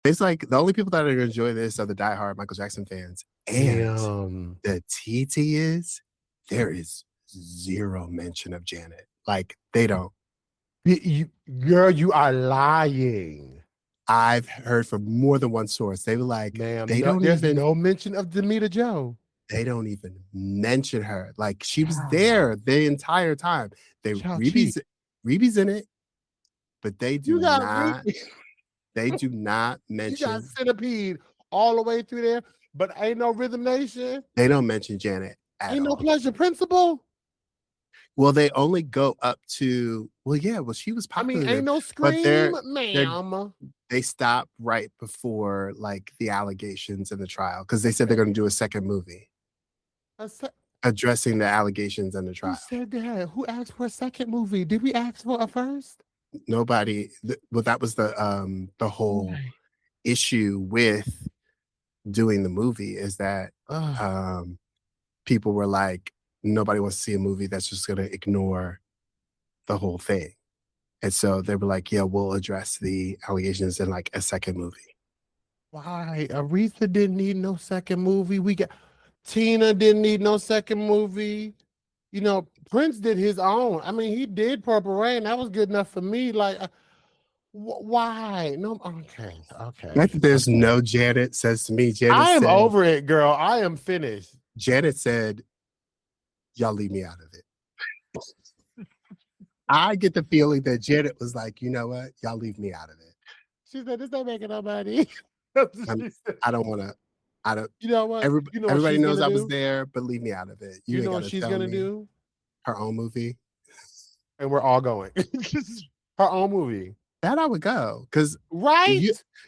It's like the only people that are gonna enjoy this are the diehard Michael Jackson fans. And Damn. the TT is there is zero mention of Janet. Like they don't. Girl, you are lying. I've heard from more than one source. They were like, Ma'am, they don't there's even no mention of Demita Joe. they don't even mention her. Like she was there the entire time. Reeby's in it, but they do not. They do not You got mention. Centipede all the way through there, but ain't no Rhythm Nation. They don't mention Janet at Ain't all. no Pleasure Principle. Well, they only go up to. Well, yeah. Well, she was I popular. mean, ain't no Scream, ma'am. They stop right before like the allegations and the trial because they said they're going to do a second movie addressing the allegations and the trial. Who said that? Who asked for a second movie? Did we ask for a first? Nobody. Well, that was the whole issue with doing the movie is that people were like, nobody wants to see a movie that's just going to ignore the whole thing. And so they were like, yeah, we'll address the allegations in like a second movie. Why? Aretha didn't need no second movie. Tina didn't need no second movie. You know, Prince did his own. I mean, he did Purple Rain. That was good enough for me. Like, why? No, okay. Like there's no Janet says to me, I am over it, girl. I am finished. Janet said, y'all leave me out of it. I get the feeling that Janet was like, you know what? Y'all leave me out of it. She said, this ain't making no money. I don't want to. I don't. You know what? Everybody knows I was there, but leave me out of it. You know what she's going to do? Her own movie. And we're all going. Her own movie. That I would go. Because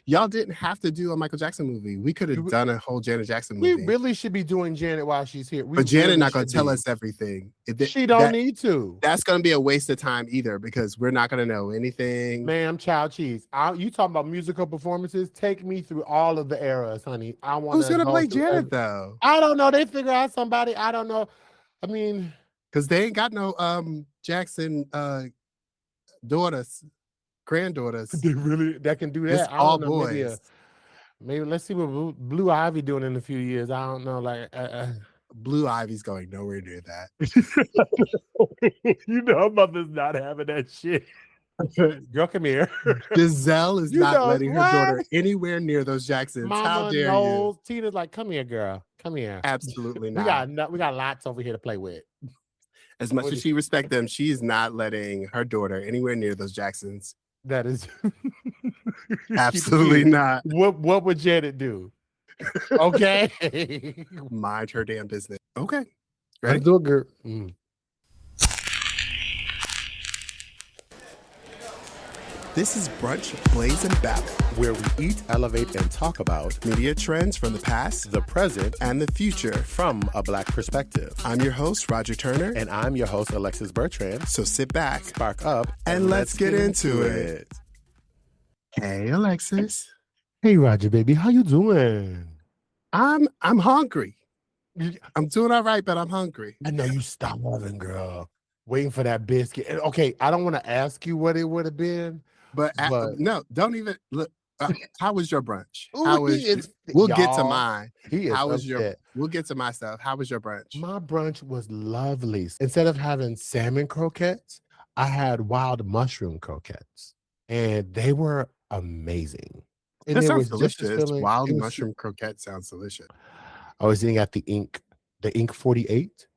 y'all didn't have to do a Michael Jackson movie. We could have done a whole Janet Jackson movie. We really should be doing Janet while she's here. But Janet not going to tell us everything. She don't need to. That's going to be a waste of time either because we're not going to know anything. Ma'am, child cheese. You talking about musical performances? Take me through all of the eras, honey. I want. Who's going to play Janet though? I don't know. They figure out somebody. I don't know. I mean, because they ain't got no Jackson granddaughters. That can do that. It's all boys. Maybe let's see what Blue Ivy doing in a few years. I don't know. Like Blue Ivy's going nowhere near that. You know, her mother's not having that shit. Girl, come here. Giselle is not letting her daughter anywhere near those Jacksons. Mama How dare knows. You? Tina's like, come here, girl. Come here. Absolutely not. We got lots over here to play with. As much as she respects them, she's not letting her daughter anywhere near those Jacksons. That is absolutely not. What would Janet do? Okay. Mind her damn business. Okay. Ready? Let's do it, girl. This is Brunch, Blaze, and Babble, where we eat, elevate, and talk about media trends from the past, the present, and the future from a Black perspective. I'm your host, Roger Turner. And I'm your host, Alexis Bertrand. So sit back, spark up, and let's get into it. Hey, Alexis. Hey, Roger, baby. How you doing? I'm hungry. I'm doing all right, but I'm hungry. I know you starving, girl. Waiting for that biscuit. Okay, I don't want to ask you what it would have been. But no, don't even look. How was your brunch? Ooh, we'll get to mine. We'll get to my stuff. How was your brunch? My brunch was lovely. Instead of having salmon croquettes, I had wild mushroom croquettes, and they were amazing. And that sounds delicious. Wild mushroom croquette sounds delicious. I was eating at the Ink 48.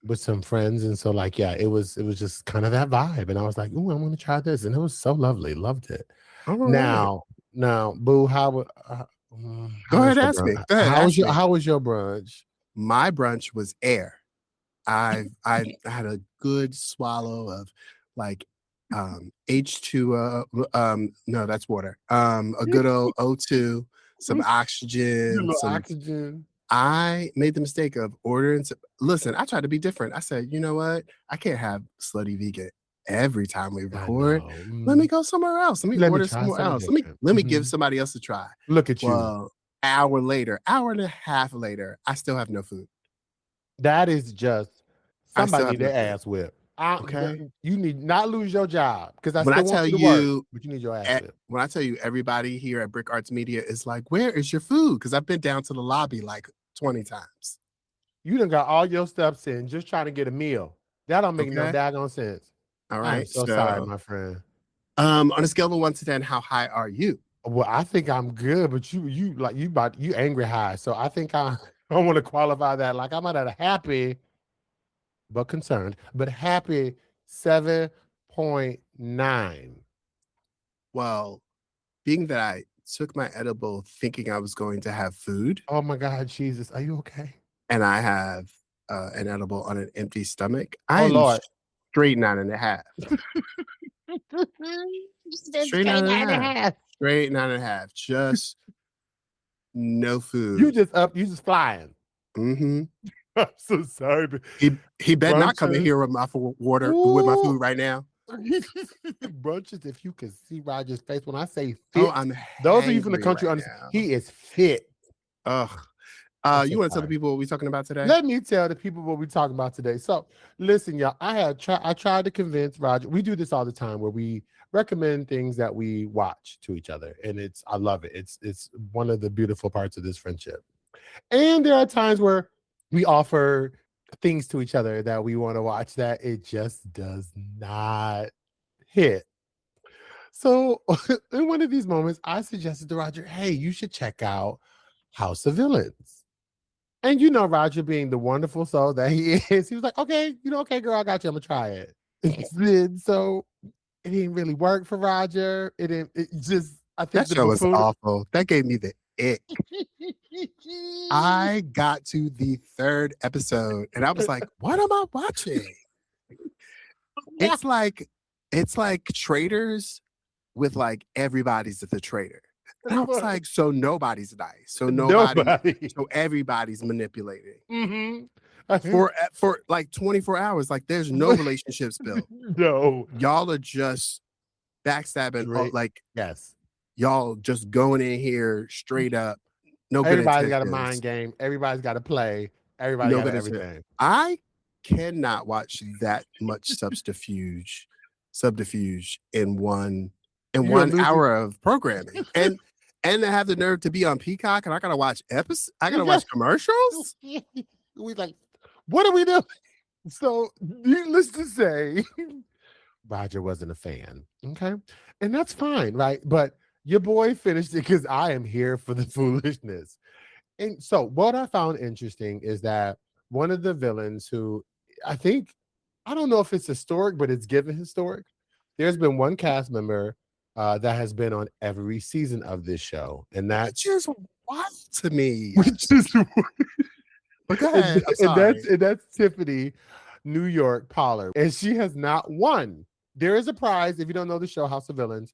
With some friends, and so like it was just kind of that vibe, and I was like, "Ooh, I'm gonna try this," and it was so lovely, loved it. Now, boo, go ahead, ask me. Go ahead, how was your brunch? My brunch was air. I had a good swallow of like H2O. No, that's water. A good old O2, some oxygen, oxygen. I made the mistake of ordering. Listen, I tried to be different. I said, you know what? I can't have slutty vegan every time we record. Let me go somewhere else. Let me order somewhere else. Let me give somebody else a try. Look at you. Well, hour and a half later, I still have no food. That is just somebody need their ass whipped. Okay. You need not lose your job because I When I still want tell you to work, you, but you need your ass whipped. when I tell you everybody here at Brick Arts Media is like, where is your food? Because I've been down to the lobby like 20 times. You done got all your steps in just trying to get a meal. That don't make no Okay. daggone sense. All I am right. so sorry, my friend. On a scale of 1 to 10, how high are you? Well, I think I'm good, but you angry high. So I think I want to qualify that. Like I'm at a happy but concerned, but happy 7.9. Well, being that I took my edible thinking I was going to have food, Oh my God, Jesus. Are you okay? and I have an edible on an empty stomach, Oh I'm Lord. straight 9.5. Straight 9.5. Straight 9.5. Just no food. You just flying. Mm-hmm. I'm so sorry. But he better not come in here with my water with my food right now. Brunches, if you can see Roger's face when I say fit, Oh, I'm those of you from the country right understand he is fit. Ugh. You want to tell the people what we're talking about today? Let me tell the people what we're talking about today. So listen, y'all, I tried to convince Roger. We do this all the time where we recommend things that we watch to each other. And I love it. It's one of the beautiful parts of this friendship. And there are times where we offer things to each other that we want to watch that it just does not hit. So in one of these moments, I suggested to Roger, hey, you should check out House of Villains. And Roger being the wonderful soul that he is, he was like, okay, okay, girl, I got you. I'm gonna try it. So it didn't really work for Roger. I think that show was awful. That gave me the ick. I got to the 3rd episode and I was like, what am I watching? It's like Traitors with like everybody's the traitor. And I was like, so nobody's nice. So so everybody's manipulating. Mm-hmm. For like 24 hours. Like there's no relationships built. No. Y'all are just backstabbing. Like, yes. Y'all just going in here straight up. No, everybody's got a mind game. Everybody's got to play. Everybody got everything. I cannot watch that much subterfuge in one hour of programming. And they have the nerve to be on Peacock, and I gotta watch episodes. I gotta watch commercials. We like, what are we doing? So, needless to say, Roger wasn't a fan. Okay, and that's fine, right? But your boy finished it because I am here for the foolishness. And so, what I found interesting is that one of the villains who I don't know if it's historic, but it's given historic. There's been one cast member that has been on every season of this show, and that's just wild to me. Which is but go ahead. And that's Tiffany New York Pollard, and she has not won. There is a prize if you don't know the show House of Villains.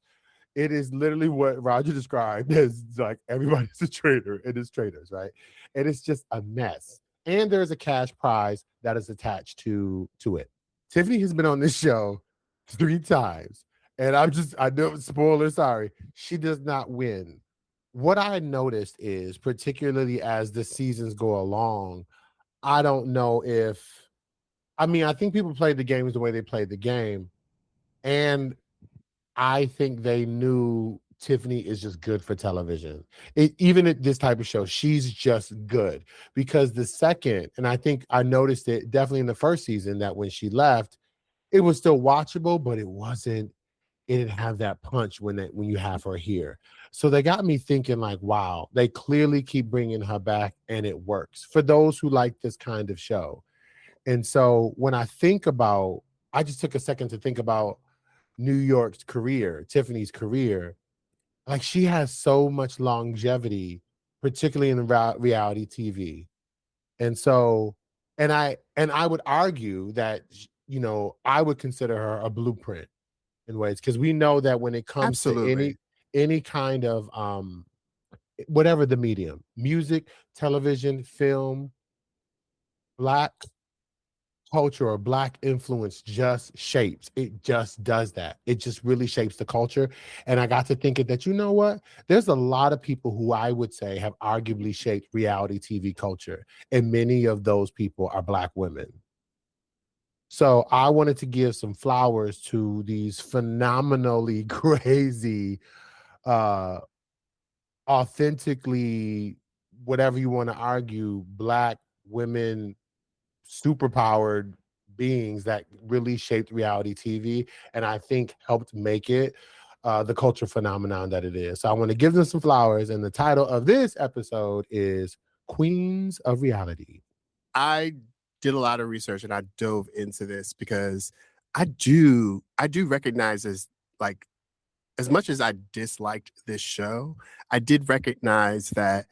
It is literally what Roger described as like everybody's a traitor. It is traitors, right? And it's just a mess. And there's a cash prize that is attached to it. Tiffany has been on this show 3 times. And I know, spoiler, sorry, she does not win. What I noticed is, particularly as the seasons go along, I don't know I think people played the games the way they played the game. And I think they knew Tiffany is just good for television. Even at this type of show, she's just good. Because the second, and I think I noticed it definitely in the first season, that when she left, it was still watchable, but it didn't have that punch when you have her here. So they got me thinking like, wow, they clearly keep bringing her back and it works for those who like this kind of show. And so when I just took a second to think about New York's career, Tiffany's career, like she has so much longevity, particularly in reality TV. And so, and I would argue that, I would consider her a blueprint in ways, because we know that when it comes to any kind of whatever the medium, music, television, film, Black culture or Black influence just shapes. It just does that. It just really shapes the culture. And I got to thinking that, you know what? There's a lot of people who I would say have arguably shaped reality TV culture. And many of those people are Black women. So I wanted to give some flowers to these phenomenally crazy, uh, authentically, whatever you want to argue, Black women, superpowered beings that really shaped reality TV, and I think helped make it the culture phenomenon that it is. So I want to give them some flowers, and the title of this episode is Queens of Reality. I did a lot of research and I dove into this because I do recognize as like as much as I disliked this show, I did recognize that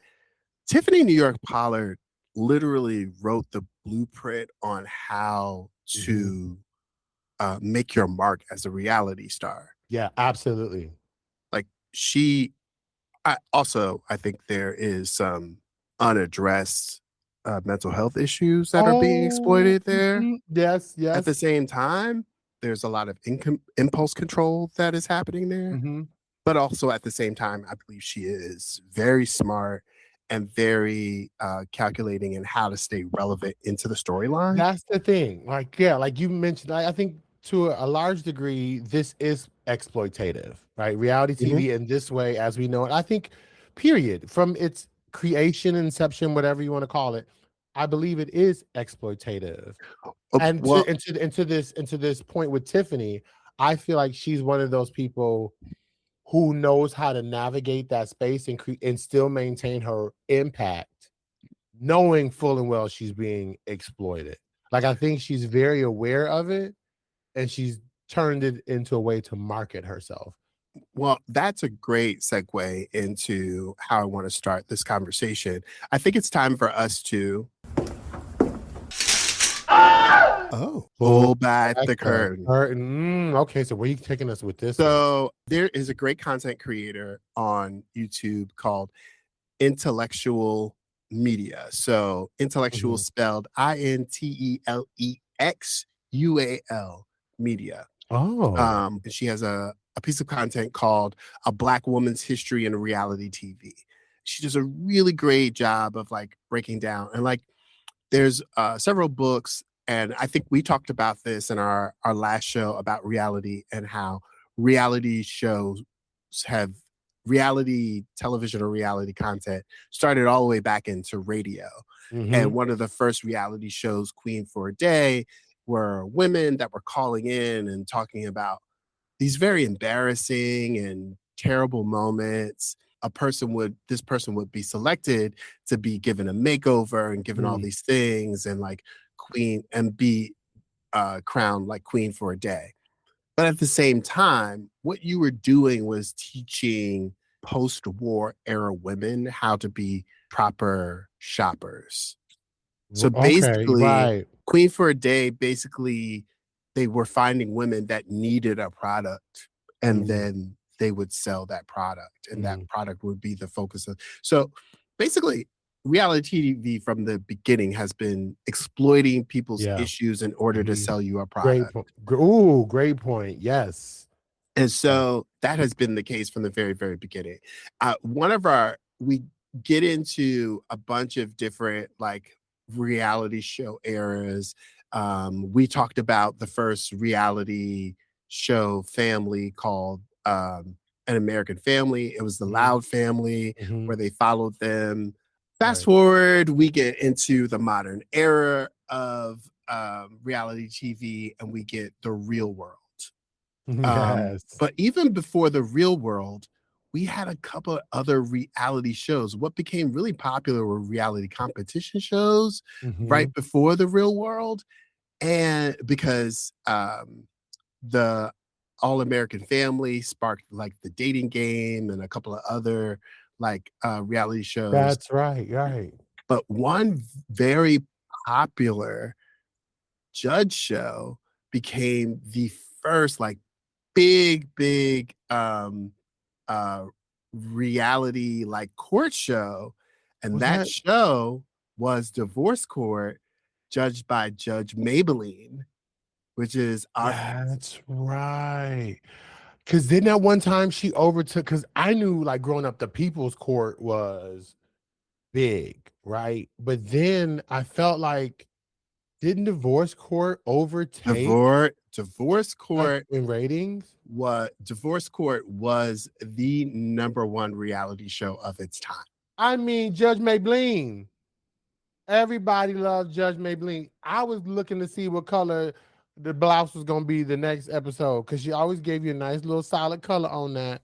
Tiffany New York Pollard literally wrote the blueprint on how to make your mark as a reality star. Yeah, absolutely. Like I think there is some unaddressed mental health issues that are being Oh, exploited there. yes, At the yes. same time, there's a lot of impulse control that is happening there. Hmm. But also at the same time, I believe she is very smart and very calculating in how to stay relevant into the storyline. That's the thing. Like, yeah, like you mentioned, I think to a large degree, this is exploitative, right? Reality Mhm. TV in this way, as we know it, I think, period, from its creation, inception, whatever you want to call it, I believe it is exploitative. And Well, into this point with Tiffany, I feel like she's one of those people who knows how to navigate that space and still maintain her impact, knowing full and well she's being exploited. Like, I think she's very aware of it, and she's turned it into a way to market herself. well, that's a great segue into how I want to start this conversation. I think it's time for us to pull back the curtain. Okay, so where are you taking us with this one? So there is a great content creator on YouTube called Intellectual Media. So intellectual Mhm. spelled INTELEXUAL Media. Oh, And she has a piece of content called A Black Woman's History in Reality TV. She does a really great job of like breaking down and like there's several books, and I think we talked about this in our last show about reality and how reality shows have reality television or reality content started all the way back into radio. And mhm. one of the first reality shows, Queen for a Day, were women that were calling in and talking about these very embarrassing and terrible moments. This person would be selected to be given a makeover and given all Mm, these things and like queen and be crowned like queen for a day. But at the same time, what you were doing was teaching post-war era women how to be proper shoppers. So okay, basically, right. Queen for a Day, basically, they were finding women that needed a product and Mm, then they would sell that product and that mm, product would be the focus of. So basically, reality TV from the beginning has been exploiting people's yeah. issues in order to Mhm. sell you a Great product. point. Ooh, great point. Yes. And Yeah. so that has been the case from the very, very beginning. We get into a bunch of different like reality show eras. We talked about the first reality show family called An American Family. It was the Mhm, Loud family mhm. where they followed them. Fast Right. forward, we get into the modern era of reality TV and we get the real world. Yes. But even before the real world, we had a couple of other reality shows. What became really popular were reality competition shows right Mhm. before the real world. And because the All American Family sparked like the dating game and a couple of other like reality shows. That's right, right. But one very popular judge show became the first like big uh reality like court show, and Was that that show was Divorce Court, judged by Judge Maybelline, which is our That's right. 'Cause then that one time she overtook, because I knew, like, growing up, the People's Court was big, right? But then I felt like Didn't Divorce Court overtake Divorce like Court in ratings? Divorce Court was the #1 reality show of its time. I mean, Judge Maybelline. Everybody loves Judge Maybelline. I was looking to see what color the blouse was gonna be the next episode because she always gave you a nice little solid color on that.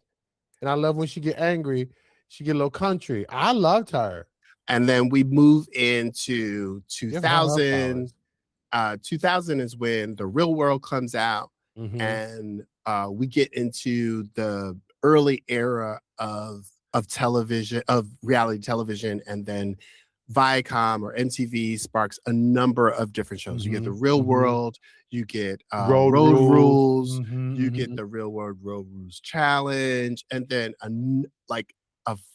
And I love when she get angry, she get a little country. I loved her. And then we move into Give her her 2000. flowers. 2000 is when The Real World comes out, Mhm. and we get into the early era of television, of reality television, and then Viacom or MTV sparks a number of different shows. You get The Real World, you get Road Rules, you get The Real World Road Rules Challenge, and then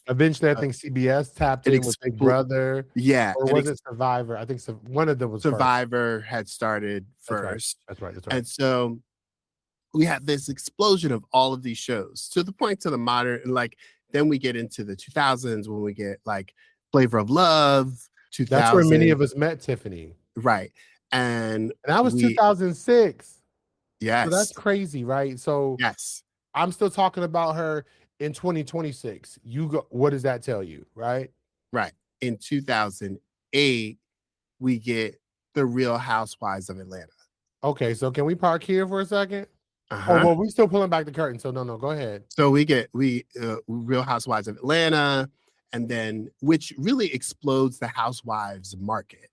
Eventually, I think CBS tapped in with Big Brother. Yeah, Or was it Survivor? I think one of them was first. Survivor had started first. That's right. And so we have this explosion of all of these shows to the point to the modern, like then we get into the 2000s when we get like Flavor of Love. 2000. That's where many of us met Tiffany. Right. And that was 2006. Yes. So that's crazy, right? So yes, I'm still talking about her in 2026. What does that tell you, right? Right. In 2008, we get The Real Housewives of Atlanta. Okay, so can we park here for a second? Oh, well, we're still pulling back the curtain, so no, go ahead. So we get Real Housewives of Atlanta, and then which really explodes the housewives market.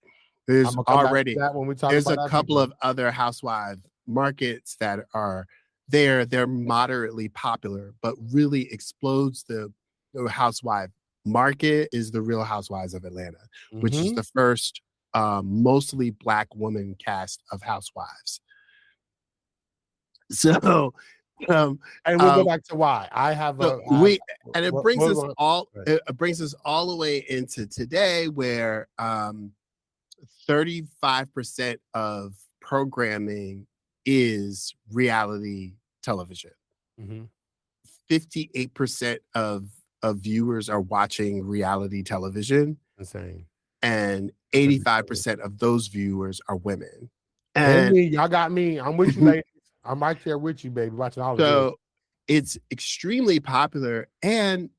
There's already there's a couple of other housewife markets that are there. They're moderately popular, but really explodes the housewife market is The Real Housewives of Atlanta, which is the first mostly Black woman cast of housewives. So and we'll go back to why I have it brings us all the way into today where 35% of programming is reality television. 58% of viewers are watching reality television. Insane. And 85% of those viewers are women. And y'all got me. I'm with you, ladies. I'm right there with you, baby, watching all of it. So it's extremely popular and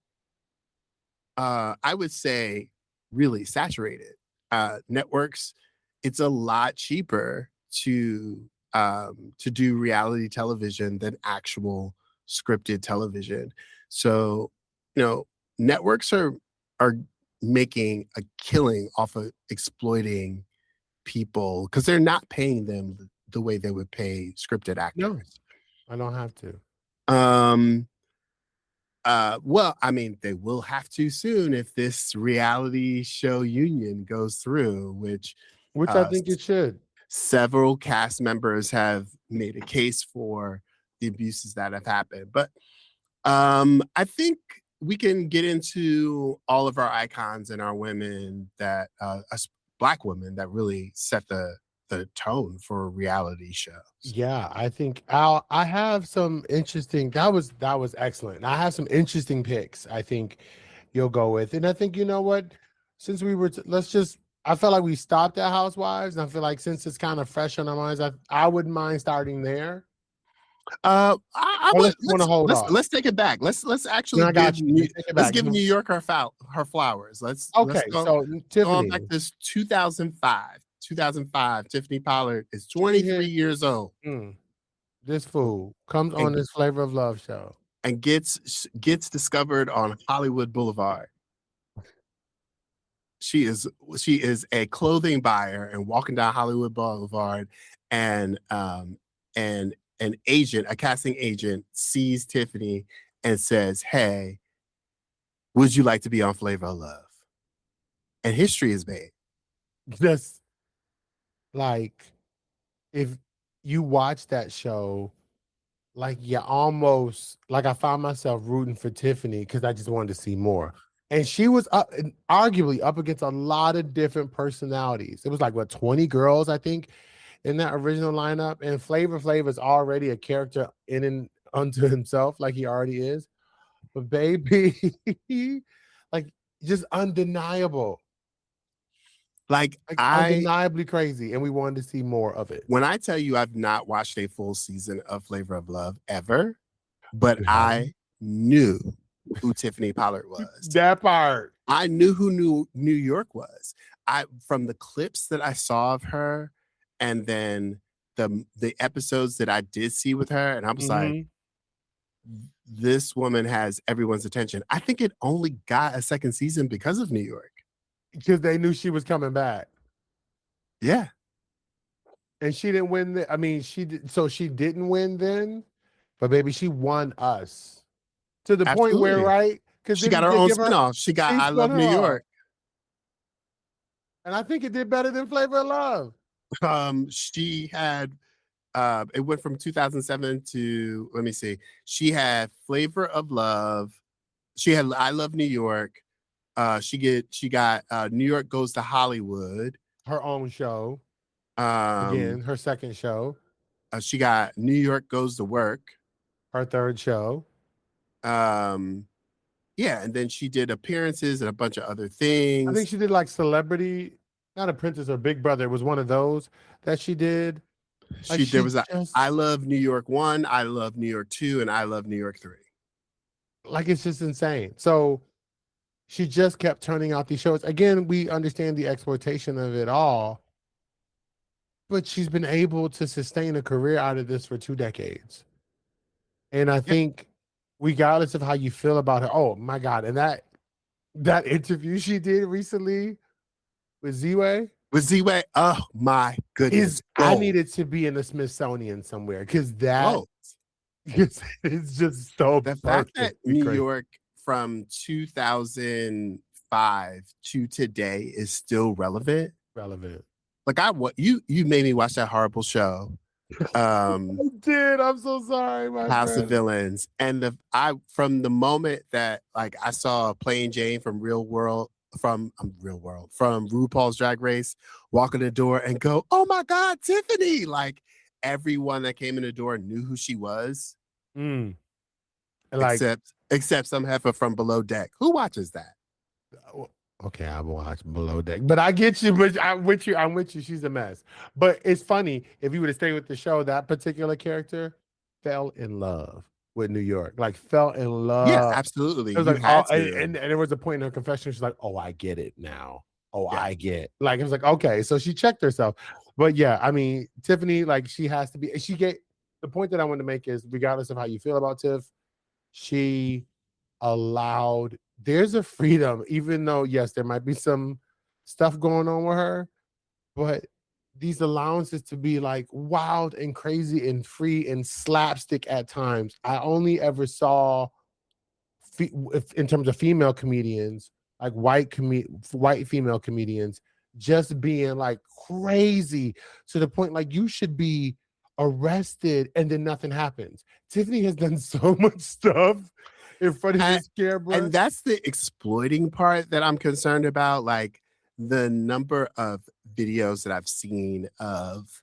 I would say really saturated. Networks, it's a lot cheaper to do reality television than actual scripted television. So, networks are making a killing off of exploiting people because they're not paying them the way they would pay scripted actors. No, I don't have to. Well, I mean, they will have to soon if this reality show union goes through, which I think it should. Several cast members have made a case for the abuses that have happened. But I think we can get into all of our icons and our women that us Black women that really set the tone for reality shows. Yeah, I think I have some interesting. That was excellent. I have some interesting picks. I think you'll go with, and I think you know what. Since we were, I felt like we stopped at Housewives, and I feel like since it's kind of fresh on our minds, I wouldn't mind starting there. Let's take it back. Let's actually give New York her flowers. Let's so Tiffany, going back to 2005. 2005, Tiffany Pollard is 23 years old. This fool comes on this Flavor of Love show and gets discovered on Hollywood Boulevard. She is a clothing buyer and walking down Hollywood Boulevard, and an agent, a casting agent, sees Tiffany and says, "Hey, would you like to be on Flavor of Love?" And history is made. Just like if you watch that show, like you almost like I found myself rooting for Tiffany because I just wanted to see more. And she was arguably up against a lot of different personalities. It was like 20 girls, I think, in that original lineup. And Flavor Flav is already a character in and unto himself, like he already is. But baby, like just undeniable. Like Like undeniably crazy, and we wanted to see more of it. when I tell you I've not watched a full season of Flavor of Love ever, but You haven't? I knew who Tiffany Pollard was. That part. I knew who New York was. I from the clips that I saw of her, and then the episodes that I did see with her, and I was like, Mhm. this woman has everyone's attention. I think it only got a second season because of New York. Because they knew she was coming back. Yeah, And she didn't win I mean, she didn't win then, but baby, she won us. To the point where, absolutely. right? Because She didn't got it her just own give her spinoff. She got she I spun Love her New off. York. And I think it did better than Flavor of Love. She had it went from 2007 to, let me see. She had Flavor of Love. She had I Love New York. She got New York Goes to Hollywood. Her own show. Again, Um, her second show, she got New York Goes to Work. her third show. Um, yeah, and then she did appearances and a bunch of other I think things. she did like Celebrity, not Apprentice or Big Brother. It was one of those that she did. Like There she was a I just Love New York 1, I Love New York 2, and I Love New York 3. like it's just insane. So she just kept turning out these shows. Again, we understand the exploitation of it all, but she's been able to sustain a career out of this for 2 decades. And I Yeah. think, regardless of how you feel about her, oh my God, and that interview she did recently with Z-Way With Z-Way, oh my goodness, is I gold. needed to be in the Smithsonian somewhere because that Gold. it's just so The fact that perfectly New crazy. York from 2005 to today is still relevant. Relevant. Like what you made me watch that horrible show, I did. I'm so sorry, my House of friend. Villains, and I from the moment that like I saw Plain Jane from Real World from RuPaul's Drag Race walk in the door and go, oh my God, Tiffany! Like everyone that came in the door knew who she was, Mm. Like, except some heifer from Below Deck. Who watches that? okay, I will watch Below Deck, but I get you. But I'm with you. I'm with you. She's a mess. But it's funny if you were to stay with the show, that particular character fell in love with New York. Like fell in Yeah, love. absolutely. It was You like, oh, had to. and there was a point in her confession. She's like, oh, I get it now. Oh, Yeah. I get. Like it was like, okay, so she checked herself. But yeah, I mean, Tiffany, like she has to be. She get the point that I want to make is, regardless of how you feel about Tiff, she allowed. There's a freedom, even though yes, there might be some stuff going on with her, but these allowances to be like wild and crazy and free and slapstick at times. I only ever saw in terms of female comedians, like white female comedians, just being like crazy to the point like you should be arrested and then nothing happens. Tiffany has done so much stuff in front of And, this camera. and that's the exploiting part that I'm concerned about. Like the number of videos that I've seen of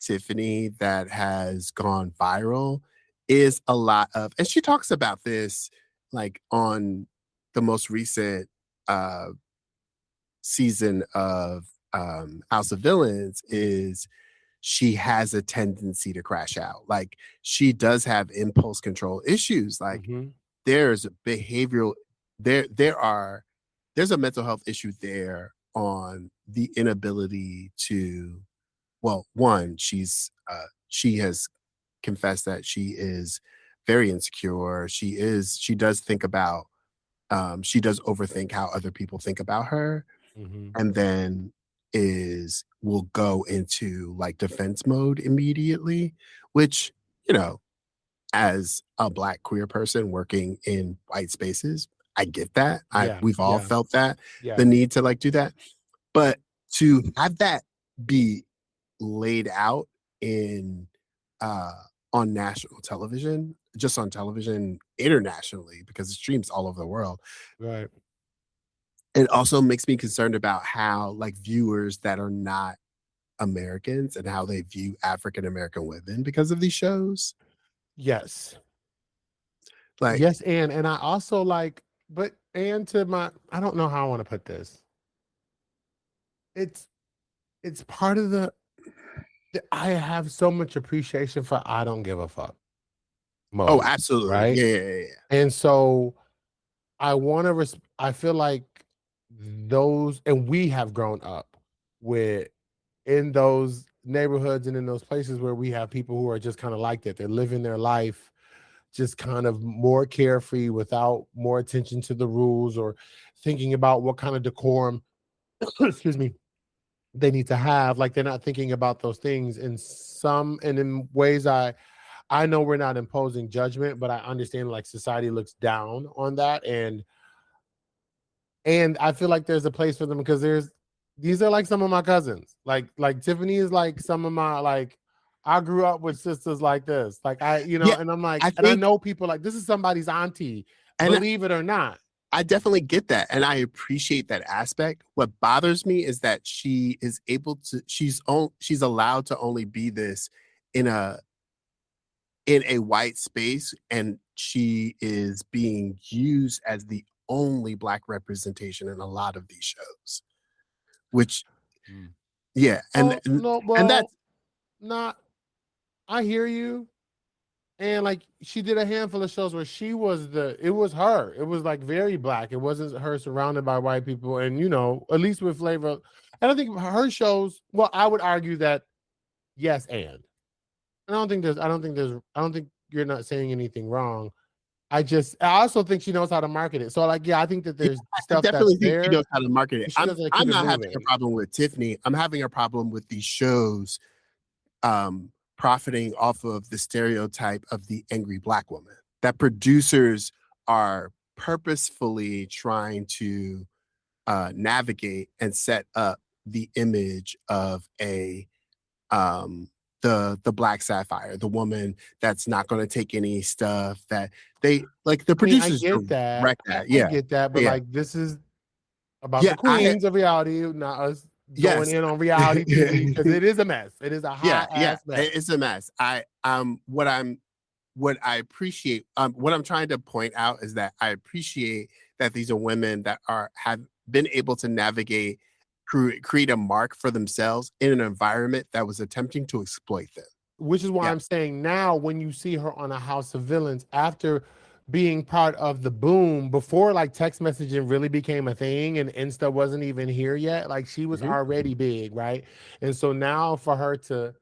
Tiffany that has gone viral is a lot of, and she talks about this like on the most recent uh season of House of Villains, is she has a tendency to crash out. Like she does have impulse control issues. Like Mhm. there's a behavioral there's a mental health issue there on the inability to, well, one, she has confessed that she is very insecure. She does think about she does overthink how other people think about her, Mhm. and then will go into like defense mode immediately, which, you know, as a Black queer person working in white spaces, I get that. Yeah, We've all yeah, felt that, yeah. the need to like do that. But to have that be laid out in uh on national television, just on television internationally, because it streams all over the world, Right. it also makes me concerned about how like viewers that are not Americans and how they view African American women because of these shows. Yes. Like, Yes, and I also like, but and to my, I don't know how I want to put this. it's part of I have so much appreciation for I don't give a fuck Oh, mode, absolutely. right? Yeah, yeah, yeah, yeah. And so I want to I feel like those, and we have grown up with, in those neighborhoods and in those places where we have people who are just kind of like that. They're living their life just kind of more carefree without more attention to the rules or thinking about what kind of decorum, excuse me, they need to have. Like they're not thinking about those things and in ways I know we're not imposing judgment, but I understand like society looks down on that, and I feel like there's a place for them because these are like some of my cousins. Like Tiffany is like some of my, like, I grew up with sisters like this. Like Yeah, and I'm like, I and I think, know people like this is somebody's auntie, and believe it or not. I definitely get that, and I appreciate that aspect. What bothers me is that she is able to she's allowed to only be this in a white space, and she is being used as the only Black representation in a lot of these shows, which Mm. yeah, Oh no, and well, that's not. I hear you. And like she did a handful of shows where it was her. It was like very Black. It wasn't her surrounded by white people. And at least with Flavor, I don't think her shows, well, I would argue that yes, and I don't think you're not saying anything wrong. I also think she knows how to market it. So like, yeah, I think that yeah, there's I stuff definitely that's think she there, knows how to market it. but she knows how to I'm keep it not having a moving. problem with Tiffany. I'm having a problem with these shows profiting off of the stereotype of the angry Black woman. That producers are purposefully trying to navigate and set up the image of the Black Sapphire, the woman that's not going to take any stuff, that they like the I mean, I producers get that. direct that. I Yeah. get that, but Yeah. like this is about the Yeah. queens of reality, not us going Yes. in on reality TV because it is a mess. It is a Yeah, hot yeah, ass mess. it's a mess. What I appreciate, what I'm trying to point out is that I appreciate that these are women that have been able to navigate, create a mark for themselves in an environment that was attempting to exploit them. Which is why Yeah. I'm saying now when you see her on a House of Villains after being part of the boom before like text messaging really became a thing and Insta wasn't even here yet, like she was Mhm. already big, right? And so now for her to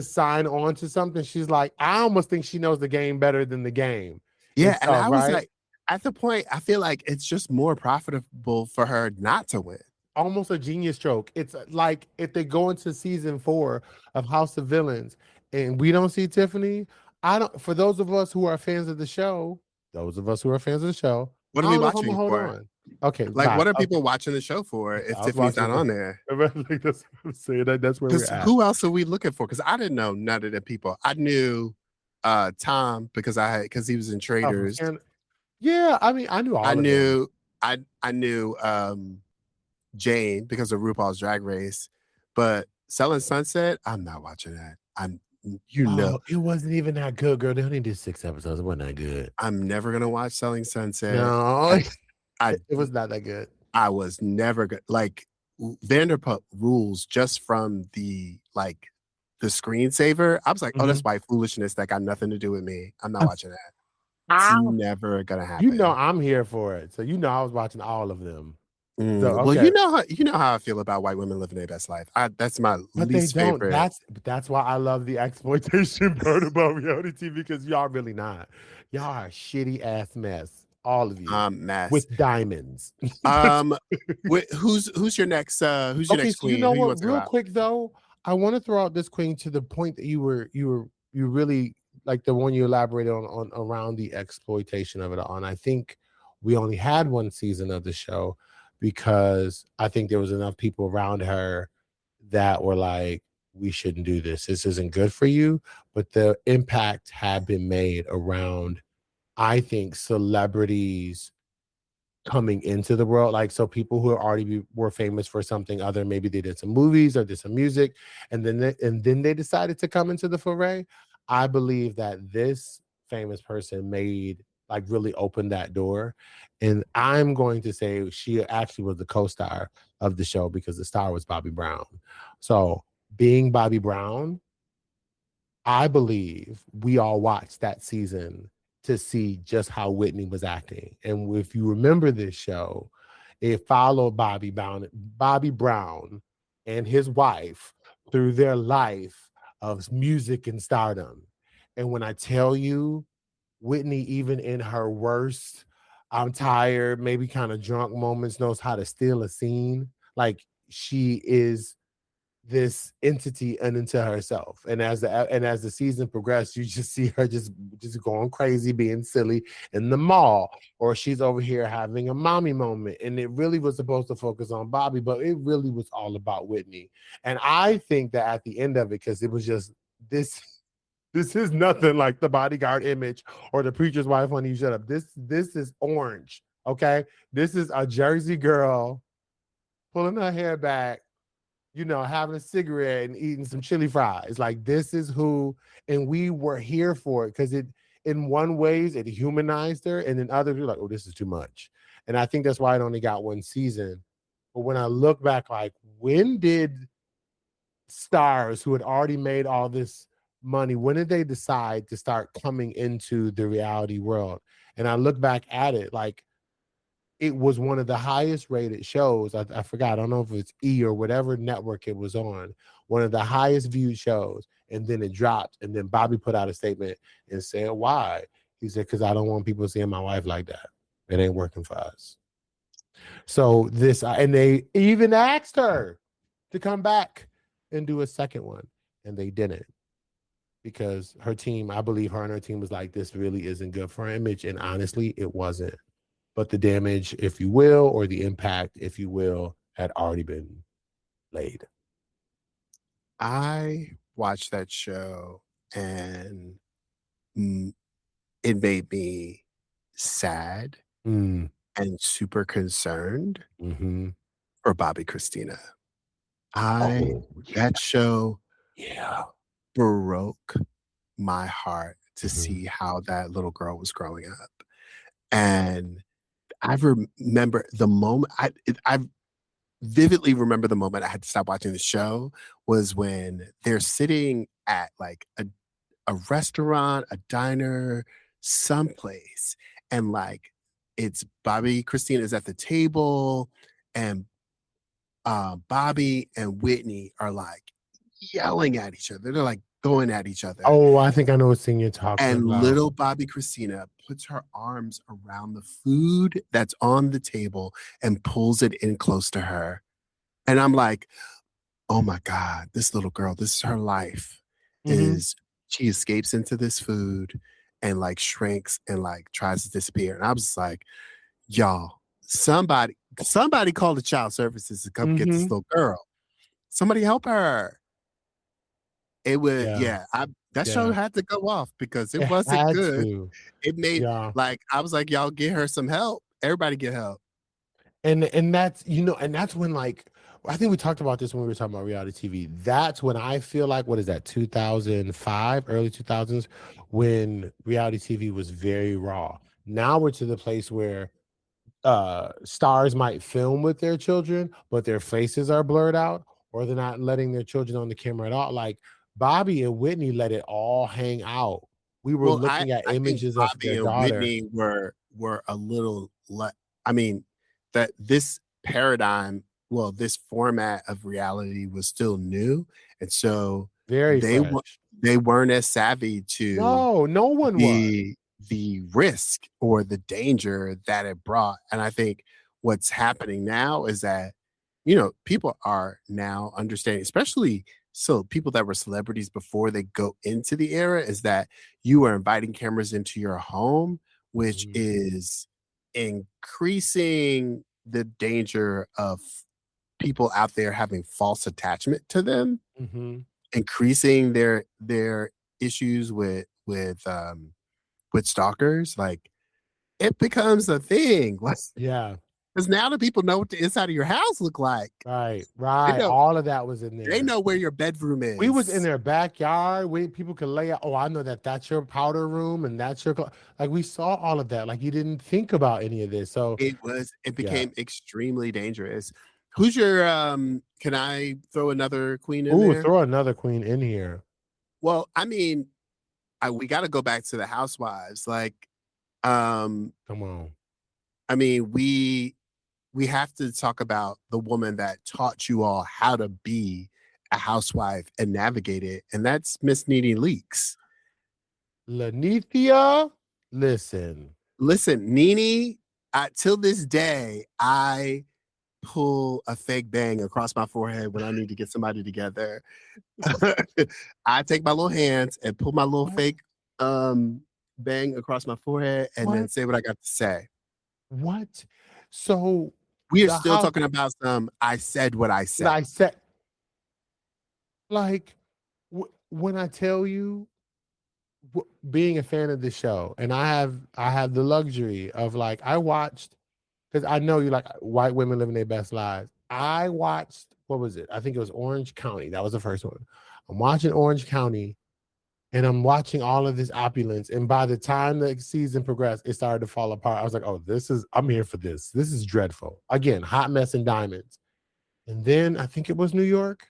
sign on to something, she's like, I almost think she knows the game better than the game and Yeah, and stuff, I was right? like, at the point, I feel like it's just more profitable for her not to win. Almost a genius stroke. It's like if they go into season 4 of House of Villains and we don't see Tiffany, I don't. For those of us who are fans of the show, What I are we don't know if I'm watching gonna hold for? on. Okay, Like, bye. what are Okay, people watching the show for if I was Tiffany's watching not for. on there? That's what I'm saying. That's where we're Because at. who else are we looking for? Because I didn't know none of the people. I knew Tom because he was in Oh, from Traders. yeah, I mean, I knew I all of them. knew I knew Jane because of RuPaul's Drag Race, but Selling Sunset, I'm not watching that. Oh, it wasn't even that good, girl. They only did 6 episodes. It wasn't that good. I'm never gonna watch Selling Sunset. No, I I it was not that good. I was never good. Like Vanderpump Rules, just from the screensaver. I was like, oh, that's Mhm. white foolishness that got nothing to do with me. I'm not watching that. It's Ah, never gonna happen. I'm here for it. So I was watching all of them. So Well, okay. you know how I feel about white women living their best life. That's my But they least don't. favorite. That's why I love the exploitation part about reality TV because y'all really not. Y'all are a shitty ass mess. All of you. Mess. With diamonds. Um, who's your next Okay, so you queen? know Who you what? want to talk Real about? quick though, I want to throw out this queen to the point that you really like the one you elaborated on around the exploitation of it all. And I think we only had one season of the show because I think there was enough people around her that were like, we shouldn't do this. This isn't good for you. But the impact had been made around, I think, celebrities coming into the world. Like, so people who were famous for something other, maybe they did some movies or did some music, and then they decided to come into the foray. I believe that this famous person made like really opened that door, and I'm going to say she actually was the co-star of the show because the star was Bobby Brown. So being Bobby Brown, I believe we all watched that season to see just how Whitney was acting. And if you remember this show, it followed Bobby Brown and his wife through their life of music and stardom. And when I tell you, Whitney, even in her worst, I'm tired, maybe kind of drunk moments, knows how to steal a scene. Like she is this entity unto herself. And as the season progressed, you just see her just going crazy, being silly in the mall, or she's over here having a mommy moment. And it really was supposed to focus on Bobby, but it really was all about Whitney. And I think that at the end of it, because it was just this. This is nothing like the bodyguard image or the preacher's wife when you shut up. This is orange. Okay. This is a Jersey girl pulling her hair back, having a cigarette and eating some chili fries. Like this is who, and we were here for it because it, in one ways, it humanized her, and in others, we're like, oh, this is too much. And I think that's why it only got one season. But when I look back, like, when did stars who had already made all this money, when did they decide to start coming into the reality world? And I look back at it, like, it was one of the highest rated shows. I forgot. I don't know if it's E or whatever network it was on. One of the highest viewed shows. And then it dropped. And then Bobby put out a statement and said, why? He said, because I don't want people seeing my wife like that. It ain't working for us. So and they even asked her to come back and do a second one. And they didn't. Because her team, I believe her and her team was like, this really isn't good for her image. And honestly, it wasn't. But the damage, if you will, or the impact, if you will, had already been laid. I watched that show and it made me sad and super concerned for Bobby Christina. That show broke my heart to see how that little girl was growing up. And I remember the moment, I vividly remember the moment I had to stop watching the show was when they're sitting at like a restaurant, a diner, someplace, and like it's Bobby Christina is at the table, and Bobby and Whitney are like yelling at each other. They're like going at each other. Oh, I think I know what scene you're talking and about. Little Bobby Christina puts her arms around the food that's on the table and pulls it in close to her. And I'm like, oh my God, this little girl, this is her life. She escapes into this food and like shrinks and like tries to disappear. And I was like, y'all, somebody call the child services to come get this little girl. Somebody help her. It was, that show had to go off because it wasn't good. It made like, I was like, y'all get her some help. Everybody get help. And that's, and that's when, like, I think we talked about this when we were talking about reality TV. That's when I feel like, what is that, 2005, early 2000s, when reality TV was very raw. Now we're to the place where stars might film with their children, but their faces are blurred out, or they're not letting their children on the camera at all. Like Bobby and Whitney let it all hang out. We were looking at images of their daughter. Whitney were a little, I mean, that this paradigm, this format of reality was still new, and so they weren't as savvy to no one was the risk or the danger that it brought. And I think what's happening now is that people are now understanding, especially people that were celebrities before they go into the era, is that you are inviting cameras into your home, which is increasing the danger of people out there having false attachment to them, increasing their issues with stalkers. Like it becomes a thing. Because now the people know what the inside of your house look like. Right. All of that was in there. They know where your bedroom is. We was in their backyard. People could lay out. Oh, I know that's your powder room and that's your like. We saw all of that. Like you didn't think about any of this. So it became extremely dangerous. Who's your can I throw another queen in Ooh, there? throw another queen in here. Well, I mean, we got to go back to the housewives. Like, um, Come on. I mean, we have to talk about the woman that taught you all how to be a housewife and navigate it, and that's Miss Nene Leakes. Lanithia, listen. Listen, Nene, till this day, I pull a fake bang across my forehead when I need to get somebody together. I take my little hands and pull my little What? fake bang across my forehead and then What? say what I got to say. What? So We are the still house talking about some I said what I that said. I said, like, when I tell you, being a fan of the show, and I have the luxury of, like, I watched, because I know you like white women living their best lives. I watched, what was it? I think it was Orange County. That was the first one. I'm watching Orange County, and I'm watching all of this opulence. And by the time the season progressed, it started to fall apart. I was like, oh, I'm here for this. This is dreadful. Again, hot mess and diamonds. And then I think it was New York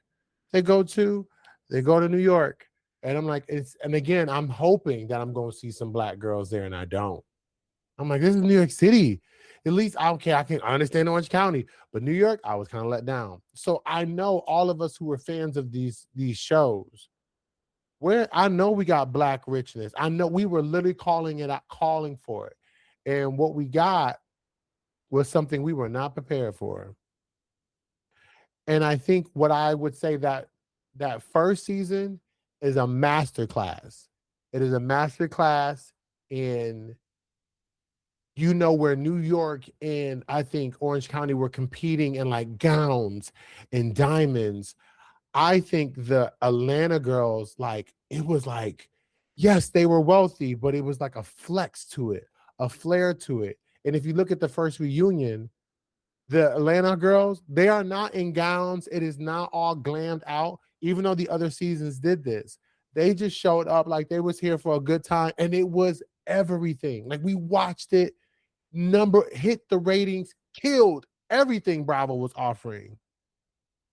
they go to. They go to New York. And I'm like, and again, I'm hoping that I'm going to see some black girls there, and I don't. I'm like, this is New York City. At least I don't care. I understand Orange County, but New York, I was kind of let down. So I know all of us who are fans of these shows, where I know we got black richness. I know we were literally calling it out, calling for it. And what we got was something we were not prepared for. And I think what I would say that first season is a master class. It is a master class in, where New York and I think Orange County were competing in like gowns and diamonds. I think the Atlanta girls, like, it was like, yes, they were wealthy, but it was like a flex to it, a flair to it. And if you look at the first reunion, the Atlanta girls, they are not in gowns. It is not all glammed out, even though the other seasons did this. They just showed up like they was here for a good time, and it was everything. Like, we watched it, hit the ratings, killed everything Bravo was offering.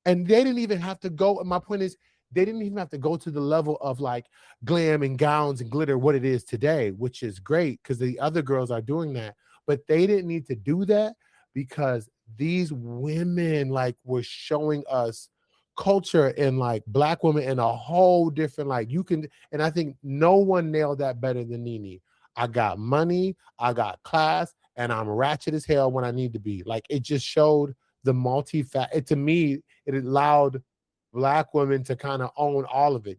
And they didn't even have to go. My point is, they didn't even have to go to the level of like glam and gowns and glitter, what it is today, which is great because the other girls are doing that. But they didn't need to do that because these women like were showing us culture and like black women in a whole different, like, you can, and I think no one nailed that better than Nene. I got money, I got class, and I'm ratchet as hell when I need to be. Like, it just showed the to me, it allowed black women to kind of own all of it.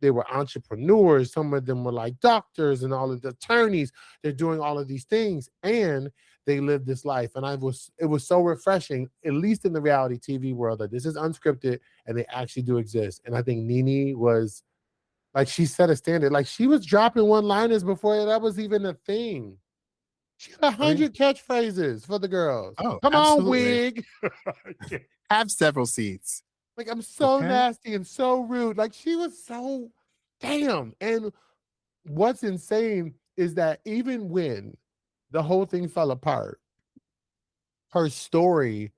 They were entrepreneurs, some of them were like doctors and all of the attorneys. They're doing all of these things, and they lived this life. And it was so refreshing, at least in the reality TV world, that this is unscripted and they actually do exist. And I think Nene was like, she set a standard. Like, she was dropping one-liners before that was even a thing. She had Oh, yeah. 100 catchphrases for the girls. Oh, Come on, absolutely. wig. Have several seats. Like, I'm so Okay. nasty and so rude. Like, she was so damn. And what's insane is that even when the whole thing fell apart, her story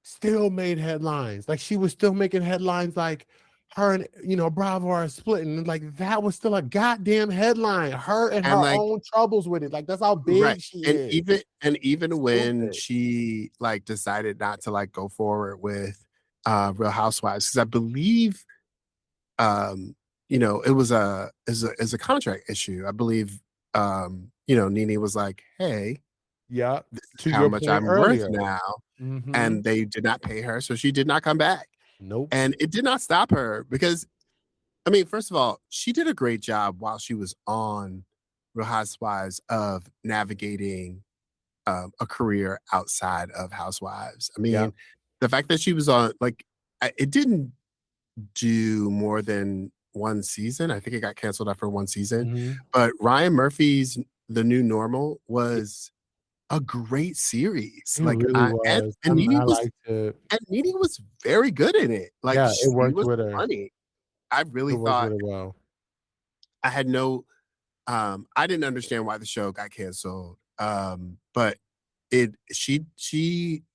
still made headlines. Like, she was still making headlines, like her and Bravo are splitting. Like, that was still a goddamn headline. Her and And her like, own troubles with it. Like, that's how right. big she And is. even when Stupid. she like decided not to like go forward with Real Housewives, because I believe it was a contract issue. I believe Nene was like, hey, Yeah. this is To how your much point I'm worth earlier. now. Mm-hmm. And they did not pay her, so she did not come back. Nope. And it did not stop her because, I mean, first of all, she did a great job while she was on Real Housewives of navigating a career outside of Housewives. I Yeah. mean, the fact that she was on, like, it didn't do more than one season. I think it got canceled after one season. Mm-hmm. But Ryan Murphy's The New Normal was a great series. It Like, really was. and Nene I was liked it. and Nene was very good in it. Like, Yeah, it she worked was with her. funny. I It really worked thought really well. I had no I didn't understand why the show got canceled. But she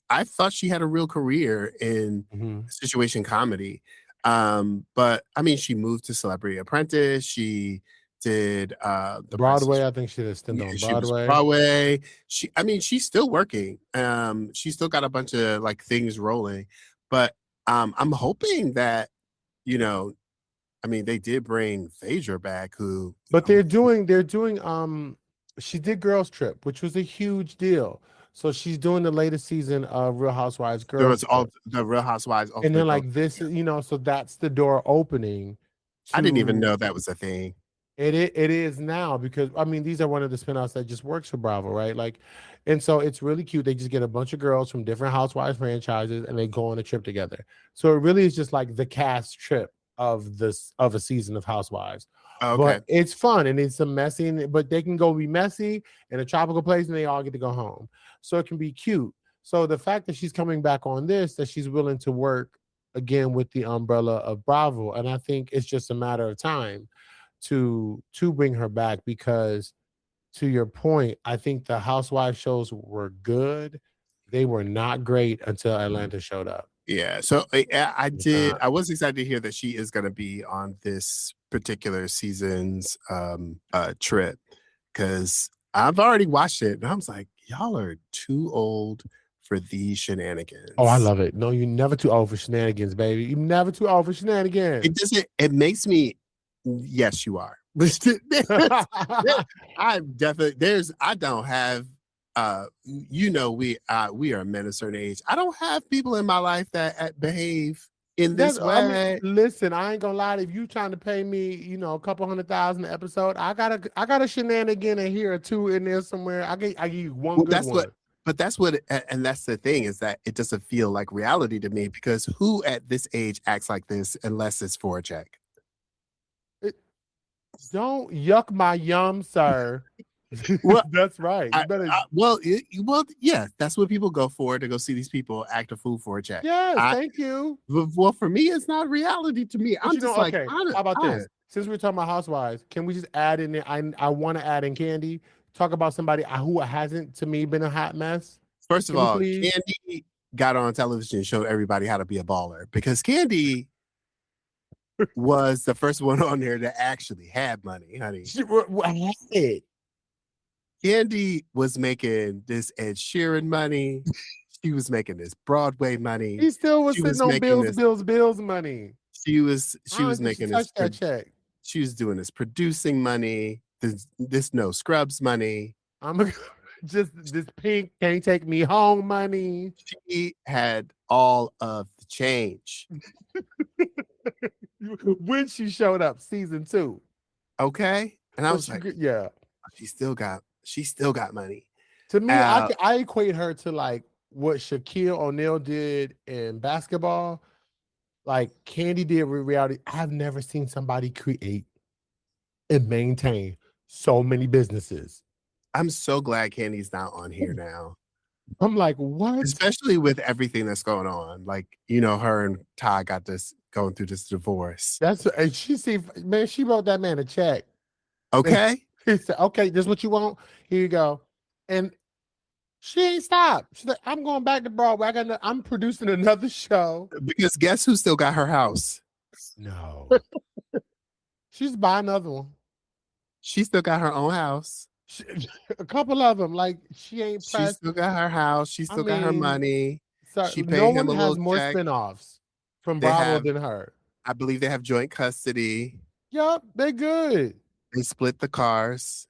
I thought she had a real career in Mhm. situation comedy. But I mean, she moved to Celebrity Apprentice. She did the Price Broadway, I think she did a stint Yeah, on she was Broadway. Broadway. I mean, she's still working. She's still got a bunch of like things rolling, but I'm hoping that, you know, I mean, they did bring Phaedra back, who, But they're doing she did Girls Trip, which was a huge deal. So she's doing the latest season of Real Housewives there Girls was all Trip. the Real Housewives And then Ultimate Girls. like this is, so that's the door opening I didn't even to know that was a thing. it is now, because I mean these are one of the spinoffs that just works for Bravo, right? Like, and so it's really cute. They just get a bunch of girls from different Housewives franchises and they go on a trip together. So it really is just like the cast trip of a season of Housewives. Okay. But it's fun and it's a messy, but they can go be messy in a tropical place and they all get to go home. So it can be cute. So the fact that she's coming back on this, that she's willing to work again with the umbrella of Bravo, and I think it's just a matter of time to bring her back, because to your point, I think the Housewives shows were good. They were not great until Atlanta showed up. Yeah. So Not. I was excited to hear that she is going to be on this particular season's trip, because I've already watched it and I was like, y'all are too old for these shenanigans. Oh, I love it. No, you're never too old for shenanigans, baby. You're never too old for shenanigans. It makes me, yes, you are. I'm definitely, I don't have, we are men a certain age. I don't have people in my life that behave in this way. I mean, listen, I ain't gonna lie. If you trying to pay me, a couple $100,000 an episode, I got a shenanigan in here or two in there somewhere. I give you one good one. But that's what, and that's the thing, is that it doesn't feel like reality to me, because who at this age acts like this unless it's for a check? Don't yuck my yum, sir. Well, that's right. You better. Well, yeah, that's what people go for, to go see these people act a fool for a check. Yes, thank you. Well, for me, it's not reality to me. I'm just like, okay. How about this? Since we're talking about Housewives, can we just add in there? I want to add in Kandi. Talk about somebody who hasn't, to me, been a hot mess. First of all, Kandi got on television and showed everybody how to be a baller, because Kandi was the first one on there that actually had money, honey. Kandi was making this Ed Sheeran money. She was making this Broadway money. He still was sitting on bills money. She was making this check. She was doing this producing money, this No Scrubs money. Just this pink can't take me home money. She had all of the change. When she showed up, season 2. Okay. And I was like, yeah, she still got money. To me, I equate her to like what Shaquille O'Neal did in basketball. Like Kandi did with reality. I've never seen somebody create and maintain so many businesses. I'm so glad Kandi's not on here now. I'm like, what? Especially with everything that's going on. Like, her and Ty got this going through this divorce. And she wrote that man a check. Okay. He said, okay, this is what you want. Here you go. And she ain't stopped. She's like, I'm going back to Broadway. I'm producing another show. Because guess who still got her house? No. She's buying another one. She still got her own house. A couple of them. Like, she ain't pressed. She still got her house. She still got her money. She paid him a little check. No one has more spinoffs from Bravo than her. I believe they have joint custody. Yup, they're good. They split the cars.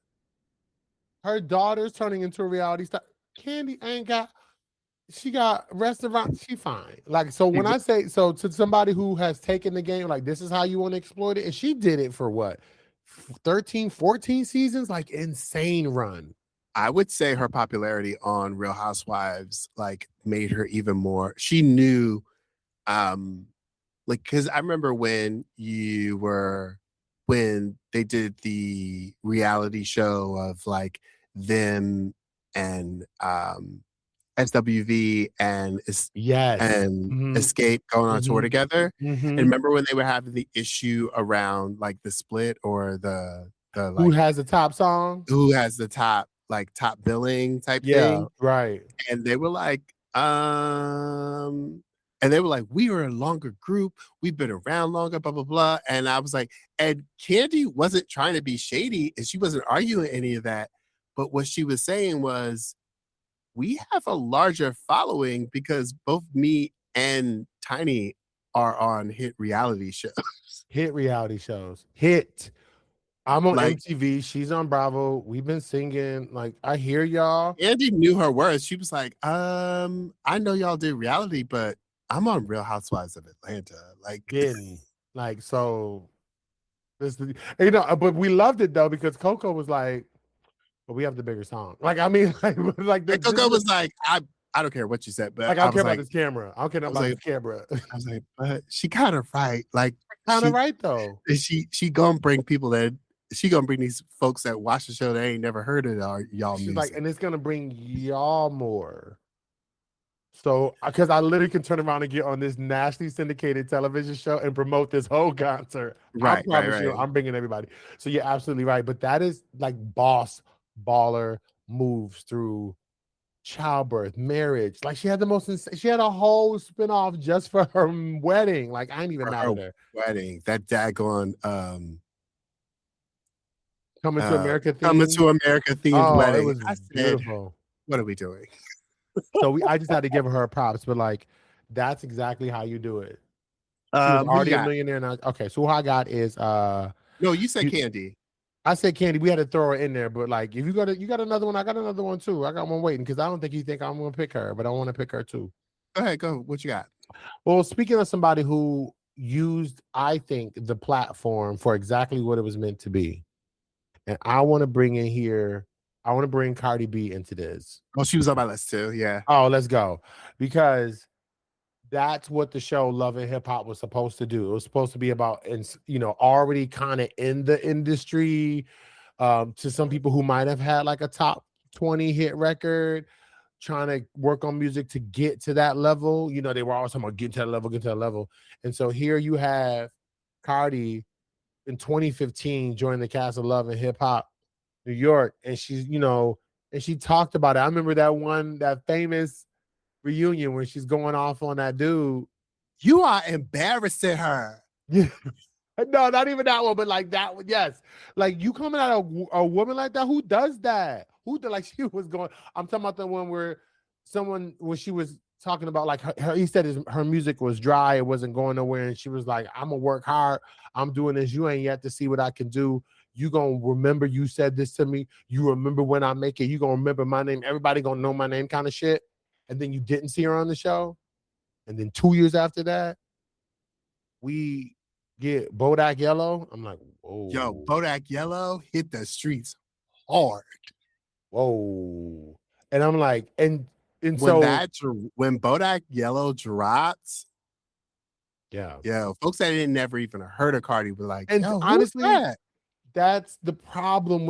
Her daughter's turning into a reality star. Kandi she got restaurants. She fine. Like, so when I say, so to somebody who has taken the game, like, this is how you want to exploit it. And she did it for what? 13, 14 seasons? Like, insane run. I would say her popularity on Real Housewives, like, made her even more. She knew, because I remember when they did the reality show of like them and SWV and Escape going on tour together. And remember when they were having the issue around like the split or the like, who has the top song? Who has the top billing type thing? Yeah, right. And they were like, And they were like, we were a longer group. We've been around longer, blah, blah, blah. And I was like, and Candy wasn't trying to be shady and she wasn't arguing any of that. But what she was saying was, we have a larger following because both me and Tiny are on hit reality shows. Hit reality shows. Hit. I'm on Like, MTV. She's on Bravo. We've been singing. Like, I hear y'all. Andy knew her words. She was like, I know y'all did reality, but I'm on Real Housewives of Atlanta. Like, Getting like so. This, you know, but we loved it though because Coco was like, "But we have the bigger song." Like, I mean, like and Coco was like, I don't care what you said, but like I don't care about this camera. I don't care about this camera. I was like, but she kind of right. Like, kind of right though. She gonna bring people that she gonna bring these folks that watch the show that ain't never heard of y'all She's music. like, and it's gonna bring y'all more. So, because I literally can turn around and get on this nationally syndicated television show and promote this whole concert. Right, I promise you, I'm bringing everybody. So you're absolutely right. But that is like boss baller moves through childbirth, marriage. Like she had the most. She had a whole spinoff just for her wedding. Like I ain't even mad at her. Wedding, that daggone Coming to America theme. Coming to America themed wedding. It was beautiful. What are we doing? So I just had to give her props, but like that's exactly how you do it. She was already a millionaire now. Okay, so who I got is no, you said Candy. I said Candy. We had to throw her in there, but like if you got another one, I got another one too. I got one waiting because I don't think you think I'm gonna pick her, but I want to pick her too. Go ahead, go. What you got? Well, speaking of somebody who used, I think, the platform for exactly what it was meant to be, and I want to bring in here. I want to bring Cardi B into this. Oh, she was on my list too. Yeah. Oh, let's go. Because that's what the show Love and Hip Hop was supposed to do. It was supposed to be about, already kind of in the industry, to some people who might have had like a top 20 hit record, trying to work on music to get to that level. You know, they were always talking about get to that level. And so here you have Cardi in 2015 joined the cast of Love and Hip Hop New York, and she's, and she talked about it. I remember that famous reunion when she's going off on that dude. You are embarrassing her. Yeah. No, not even that one, but like that one, yes. Like you coming at a woman like that, who does that? Like she was going, I'm talking about the one where she was talking about like he said her music was dry, it wasn't going nowhere, and she was like, I'm gonna work hard, I'm doing this, you ain't yet to see what I can do. You gonna remember you said this to me, you remember when I make it, you gonna remember my name, everybody gonna know my name kind of shit. And then you didn't see her on the show. And then 2 years after that, we get Bodak Yellow. I'm like, whoa. Yo, Bodak Yellow hit the streets hard. Whoa. And I'm like, and when Bodak Yellow drops, yeah, folks that had never even heard of Cardi were like, and honestly, that's the problem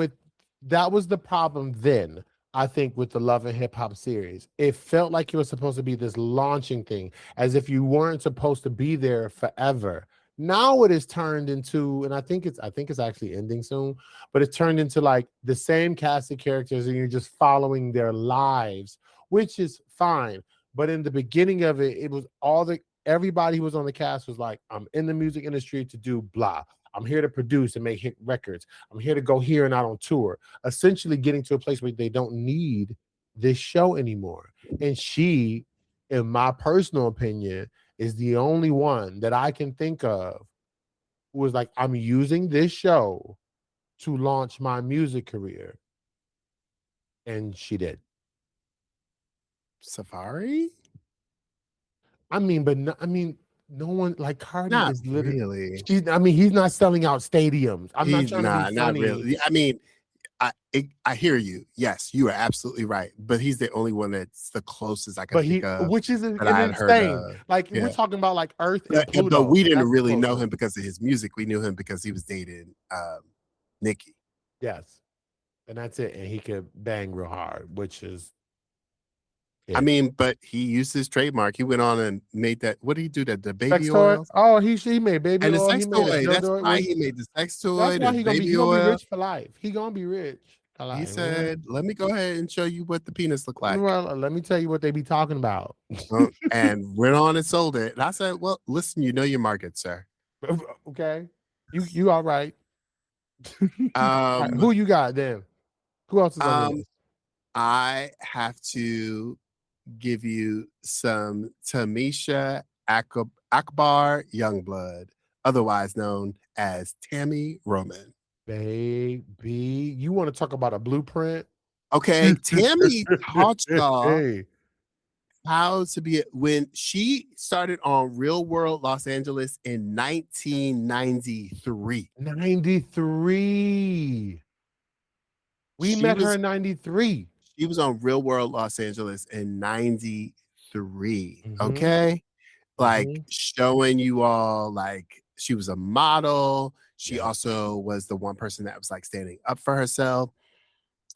that was the problem then. I think with the Love and Hip Hop series, it felt like it was supposed to be this launching thing, as if you weren't supposed to be there forever. Now it is turned into, and I think it's actually ending soon, but it's turned into like the same cast of characters, and you're just following their lives, which is fine. But in the beginning of it, it was everybody who was on the cast was like, I'm in the music industry to do blah. I'm here to produce and make hit records. I'm here to go here and out on tour, essentially getting to a place where they don't need this show anymore. And she, in my personal opinion, is the only one that I can think of who was like, I'm using this show to launch my music career. And she did. Safari? No one like Cardi not is literally. Really. He's not selling out stadiums. Not really. I mean, I hear you. Yes, you are absolutely right. But he's the only one that's the closest I can think of. Which is insane. Like we're talking about like Earth and Pluto. But we didn't really know him because of his music. We knew him because he was dating Nicki. Yes, and that's it. And he could bang real hard, which is. Yeah. I mean, but he used his trademark. He went on and made that. What did he do? The baby oil? Oh, he made baby oil. And the sex toy. That's why he made the sex toy. That's why he's gonna be rich for life. He gonna be rich. I He like, well, said, "Let me go ahead and show you what the penis look like." well, let me tell you what they be talking about. And went on and sold it. And I said, "Well, listen, you know your market, sir." Okay. You all right. All right, Um, who you got then? Who else is on your um, list? I have to give you some Tamisha Akbar Youngblood, otherwise known as Tammy Roman. Baby, you want to talk about a blueprint? Okay, Tammy taught y'all Hey, how to be when she started on Real World Los Angeles in 1993. 93. We She met her was in 93. she was on Real World Los Angeles in 93. Mm-hmm. Okay? Like Mm-hmm. showing you all like she was a model. She Yeah. also was the one person that was like standing up for herself.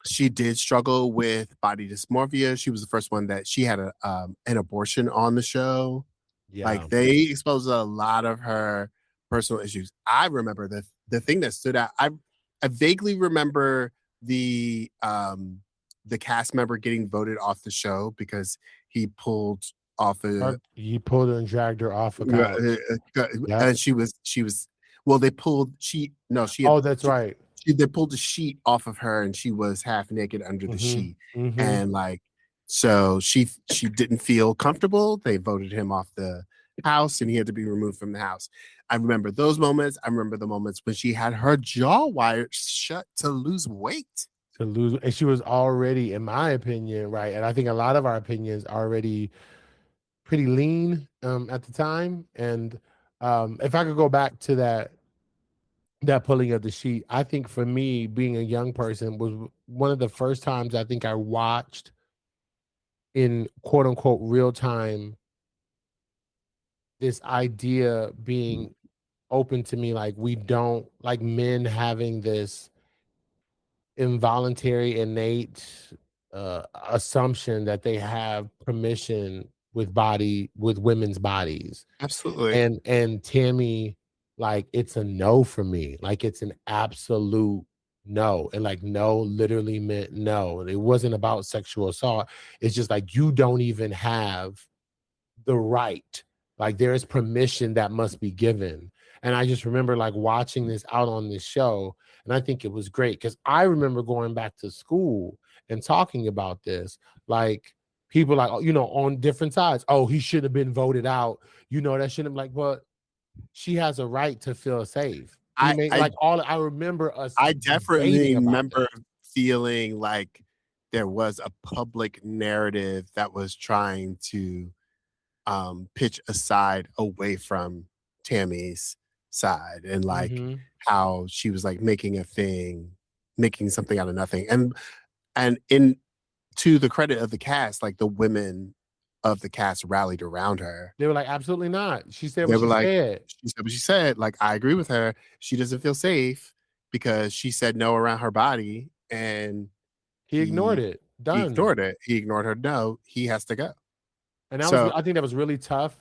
She did struggle with body dysmorphia. She was the first one that she had an abortion on the show. Yeah. Like they exposed a lot of her personal issues. I remember the thing that stood out. I vaguely remember the cast member getting voted off the show because he pulled off a You pulled her and dragged her off a couch. Yep. and she was well they pulled she no she had Oh, that's right. they pulled the sheet off of her and she was half naked under the Mm-hmm. sheet Mm-hmm. and like so she didn't feel comfortable. They voted him off the house and he had to be removed from the house. I remember those moments. I remember the moments when she had her jaw wired shut to lose weight. To lose, and she was already, in my opinion, right. And I think a lot of our opinions already pretty lean at the time. And if I could go back to that pulling of the sheet, I think for me, being a young person was one of the first times I think I watched in quote unquote real time this idea being open to me, like we don't like men having this involuntary innate assumption that they have permission with women's bodies. Absolutely. And Tammy, like it's a no for me. Like it's an absolute no. And like no literally meant no. And it wasn't about sexual assault. It's just like you don't even have the right. Like there is permission that must be given. And I just remember like watching this out on this show. And I think it was great because I remember going back to school and talking about this. Like people like, on different sides. Oh, he should have been voted out. That shouldn't like, but she has a right to feel safe. He I made I like all I remember us I debating definitely about remember that. feeling like there was a public narrative that was trying to pitch a side away from Tammy's side and like Mm-hmm. how she was like making something out of nothing. And in to the credit of the cast, like the women of the cast rallied around her. They were like, absolutely not. She said They what were she like, said. she said what she said. Like, I agree with her. She doesn't feel safe because she said no around her body and He ignored he it. he Done. ignored it. He ignored her no. He has to go. And So I think that was really tough,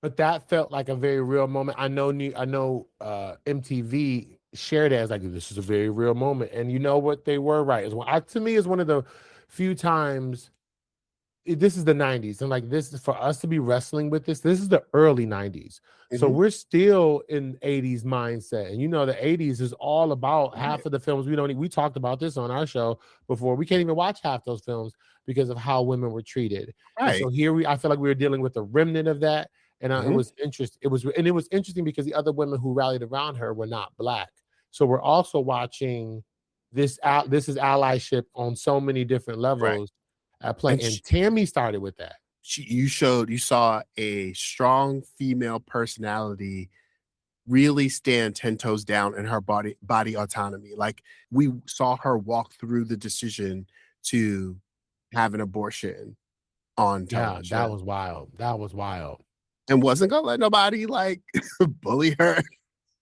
but that felt like a very real moment. I know MTV shared it as like this is a very real moment, and you know what, they were right as well. To me is one of the few times. This is the 90s, and like this is for us to be wrestling with this is the early 90s, so mhm, we're still in 80s mindset. And the 80s is all about right, half of the films we talked about this on our show before. We can't even watch half those films because of how women were treated. And so right. here I feel like we were dealing with a remnant of that. And it Mhm, was interesting. It was interesting because the other women who rallied around her were not black. So we're also watching this out. This is allyship on so many different right. levels at play. And And Tammy started with that. you saw a strong female personality really stand 10 toes down in her body autonomy. Like we saw her walk through the decision to have an abortion on Yeah, that television was wild. That was wild. and wasn't gonna let nobody like bully her.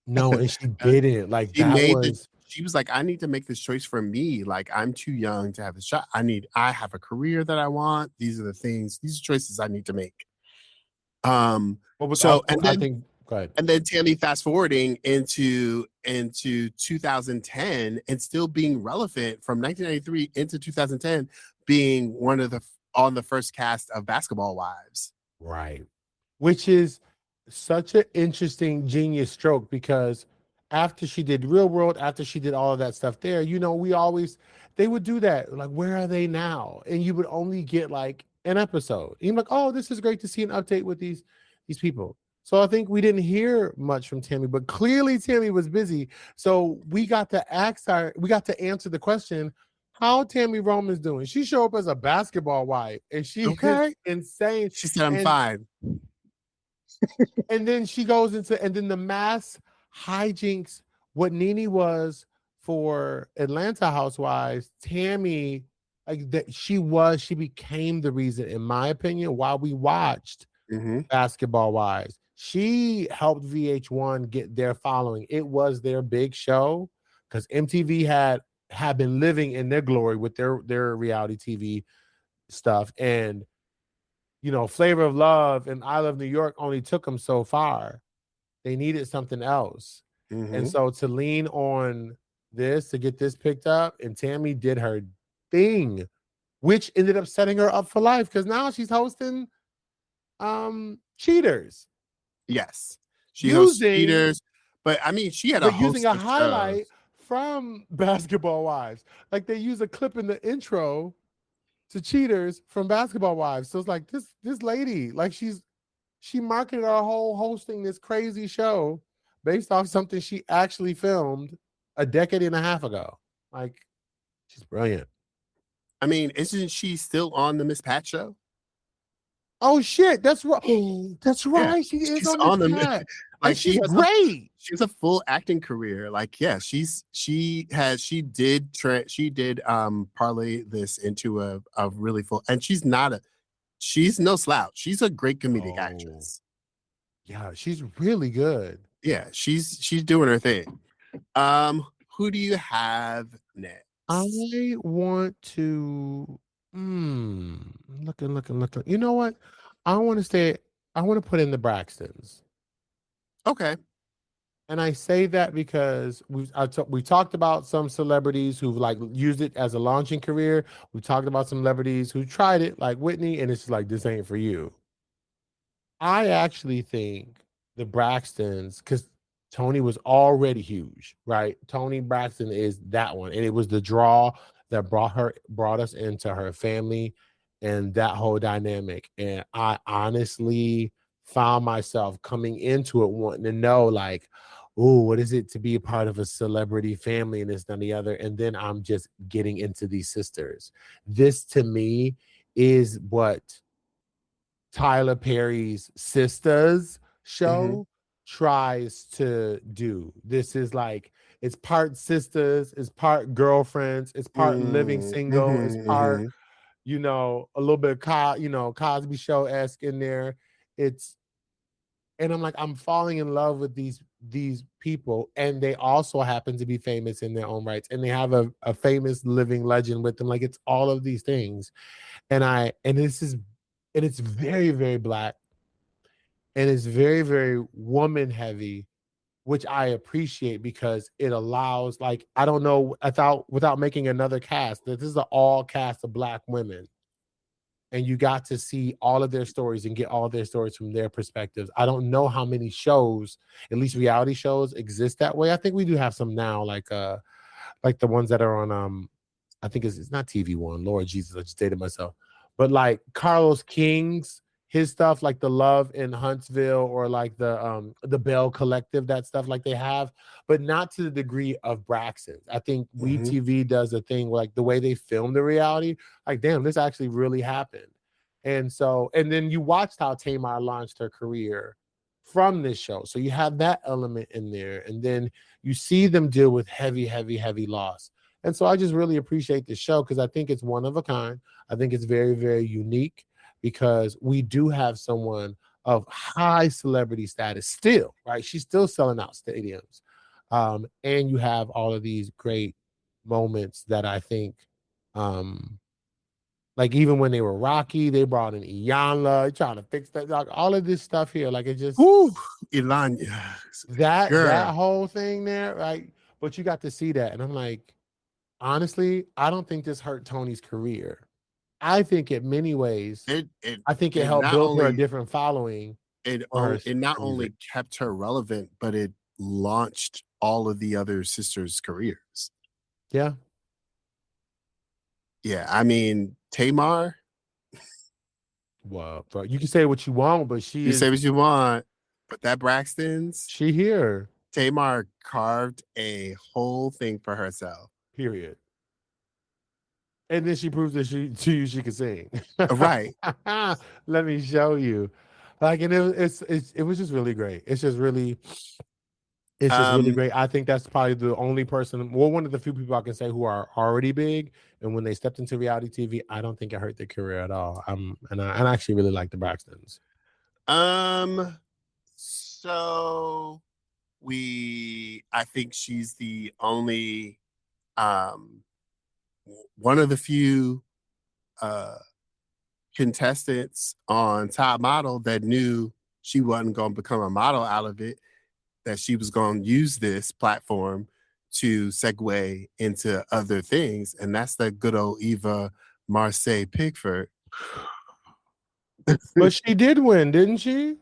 No, and she Uh, didn't. Like she that made the was she was like, I need to make this choice for me. Like I'm too young to have this shot. I have a career that I want. These are the choices I need to make. what was So also and I then think Good. And then Tammy fast forwarding into 2010 and still being relevant from 1993 into 2010, being one of the on the first cast of Basketball Wives. Right. Which is such an interesting genius stroke because after she did Real World, after she did all of that stuff there, they would do that. Like, where are they now? And you would only get like an episode. And you're like, oh, this is great to see an update with these people. So I think we didn't hear much from Tammy, but clearly Tammy was busy. So we got to answer the question, how Tammy Roman's doing. She showed up as a basketball wife and she is insane. She said, I'm fine. And then she goes into, and then the mass hijinks, what Nene was for Atlanta Housewives, Tammy, like that she became the reason, in my opinion, while we watched Basketball Wives. She helped VH1 get their following. It was their big show because MTV had been living in their glory with their reality TV stuff. And Flavor of Love and I Love New York only took them so far. They needed something else. And so to lean on this, to get this picked up, and Tammy did her thing, which ended up setting her up for life because now she's hosting Cheaters. Yes. She hosts Cheaters. But I mean, she had using a highlight from Basketball Wives. Like they use a clip in the intro to Cheaters from Basketball Wives. So it's like this lady, like she marketed our whole hosting this crazy show based off something she actually filmed a decade and a half ago. Like, she's brilliant. I mean, isn't she still on the Miss Pat show? Oh shit, that's right. That's right. Yeah, she is on the Pat. Like she's great. She has a full acting career. Like, yeah, she did parlay this into a really full, and she's no slouch. She's a great comedic actress. Yeah, she's really good. Yeah, she's doing her thing. Who do you have next? I want to looking. You know what? I want to put in the Braxtons. Okay. And I say that because we talked about some celebrities who've like used it as a launching career. We talked about some celebrities who tried it, like Whitney, and it's just like, this ain't for you. I actually think the Braxtons, because Toni was already huge, right? Toni Braxton is that one. And it was the draw that brought us into her family and that whole dynamic. And I honestly found myself coming into it wanting to know, like, oh, what is it to be a part of a celebrity family and this and the other? And then I'm just getting into these sisters. This to me is what Tyler Perry's Sisters show tries to do. This is like, it's part sisters, it's part girlfriends, it's part living single, it's part, a little bit of Cosby Show-esque in there. And I'm like, I'm falling in love with these people, and they also happen to be famous in their own rights, and they have a famous living legend with them. Like, it's all of these things, and it's very, very Black, and it's very, very woman heavy, which I appreciate because it allows, like, I don't know, without making another cast, that this is an all cast of Black women. And you got to see all of their stories and get all of their stories from their perspectives. I don't know how many shows, at least reality shows, exist that way. I think we do have some now, like the ones that are on I think it's not TV One. Lord Jesus, I just dated myself. But like Carlos King's, his stuff, like the Love in Huntsville, or like the Bell Collective, that stuff, like they have, but not to the degree of Braxton's. I think WeTV does a thing where, like, the way they film the reality, like, damn, this actually really happened. And then you watched how Tamar launched her career from this show. So you have that element in there. And then you see them deal with heavy, heavy, heavy loss. And so I just really appreciate this show because I think it's one of a kind. I think it's very, very unique, because we do have someone of high celebrity status still, right? She's still selling out stadiums. And you have all of these great moments that I think Like even when they were Rocky, they brought in Iyanla, trying to fix that. Like all of this stuff here, like it just Woo, Ilanya, that girl. whole thing there, right? But you got to see that, and I'm like, honestly, I don't think this hurt Tony's career. I think in many ways, I think it It helped not build her a only different following for it not her music. only kept her relevant, but it launched all of the other sisters' careers. Yeah. Yeah, I mean, Tamar, Well, but you can say what you want, but you say what you want, but that Braxton's, she here. Tamar carved a whole thing for herself. Period. And then she proves that she can sing. Right. Let me show you. Like, and it was just really great. It's just really Um, great. I think that's probably the only person, well, one of the few people I can say who are already big. And when they stepped into reality TV, I don't think it hurt their career at all. And I actually really like the Braxtons. so I think she's the only one of the few contestants on Top Model that knew she wasn't going to become a model out of it, that she was going to use this platform to segue into other things. And that's the good old Eva Marseille Pickford. But she did win, didn't she?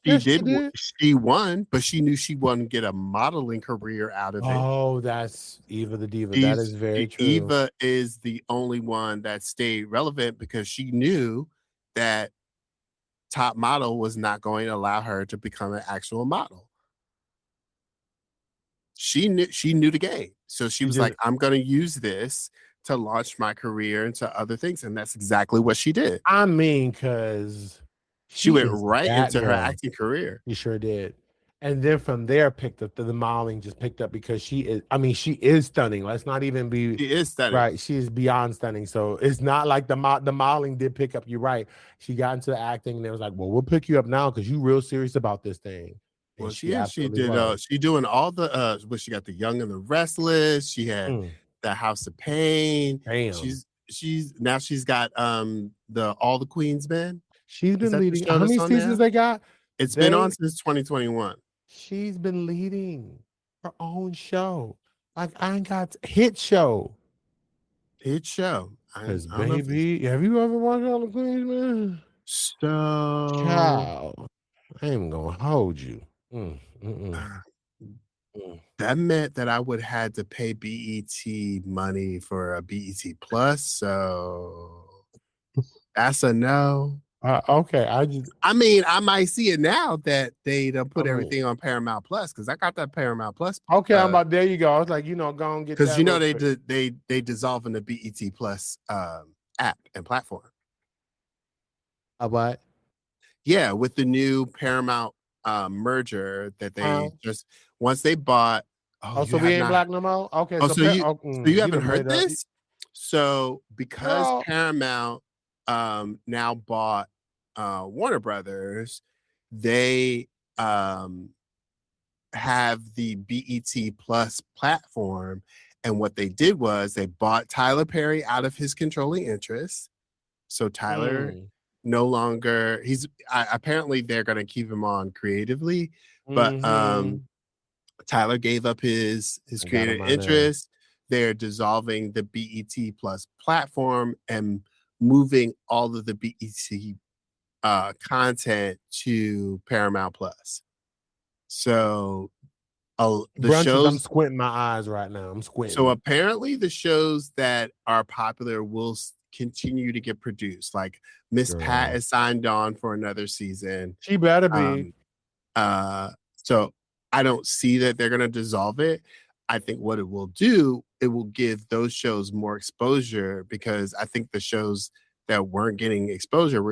She Yes, did. she did. She won, but she knew she wouldn't get a modeling career out of it. Oh, that's Eva the Diva. That is very true. Eva is the only one that stayed relevant because she knew that Top Model was not going to allow her to become an actual model. She knew the game. So she was like, I'm going to use this to launch my career into other things. And that's exactly what she did. I mean, because she went right into her acting career. She sure did. And then from there, picked up the modeling, just picked up because she is stunning. Let's not even be. She is stunning. Right. She is beyond stunning. So it's not like the modeling did pick up. You're right. She got into the acting and it was like, well, we'll pick you up now because you're real serious about this thing. And well, she did. She doing all the. Well, she got The Young and the Restless. She had The House of Pain. Damn. She's got All the Queen's Men. She's been leading. How many seasons they got? It's been on since 2021. She's been leading her own show. Like I ain't got hit show. Because baby, have you ever watched All the Queens, man? So child, I ain't gonna hold you. That meant that I would have to pay BET money for a BET Plus. So that's a no. Okay, I mean, I might see it now that they done put everything on Paramount Plus because I got that Paramount Plus. Okay, I'm about there. You go. I was like, go and get because they dissolving the BET Plus app and platform. What? Yeah, with the new Paramount merger that they just once they bought. So we ain't black no more. Okay, so you haven't heard this? So because Paramount now bought Warner Brothers, they have the BET Plus platform, and what they did was they bought Tyler Perry out of his controlling interest. So Tyler no longer apparently they're going to keep him on creatively, but Tyler gave up his creative interest. They're dissolving the BET Plus platform and moving all of the BET content to Paramount Plus. So the shows, I'm squinting my eyes right now. I'm squinting. So apparently the shows that are popular will continue to get produced. Like Miss Pat is signed on for another season. She better be. So I don't see that they're going to dissolve it. I think what it will do, it will give those shows more exposure, because I think the shows that weren't getting exposure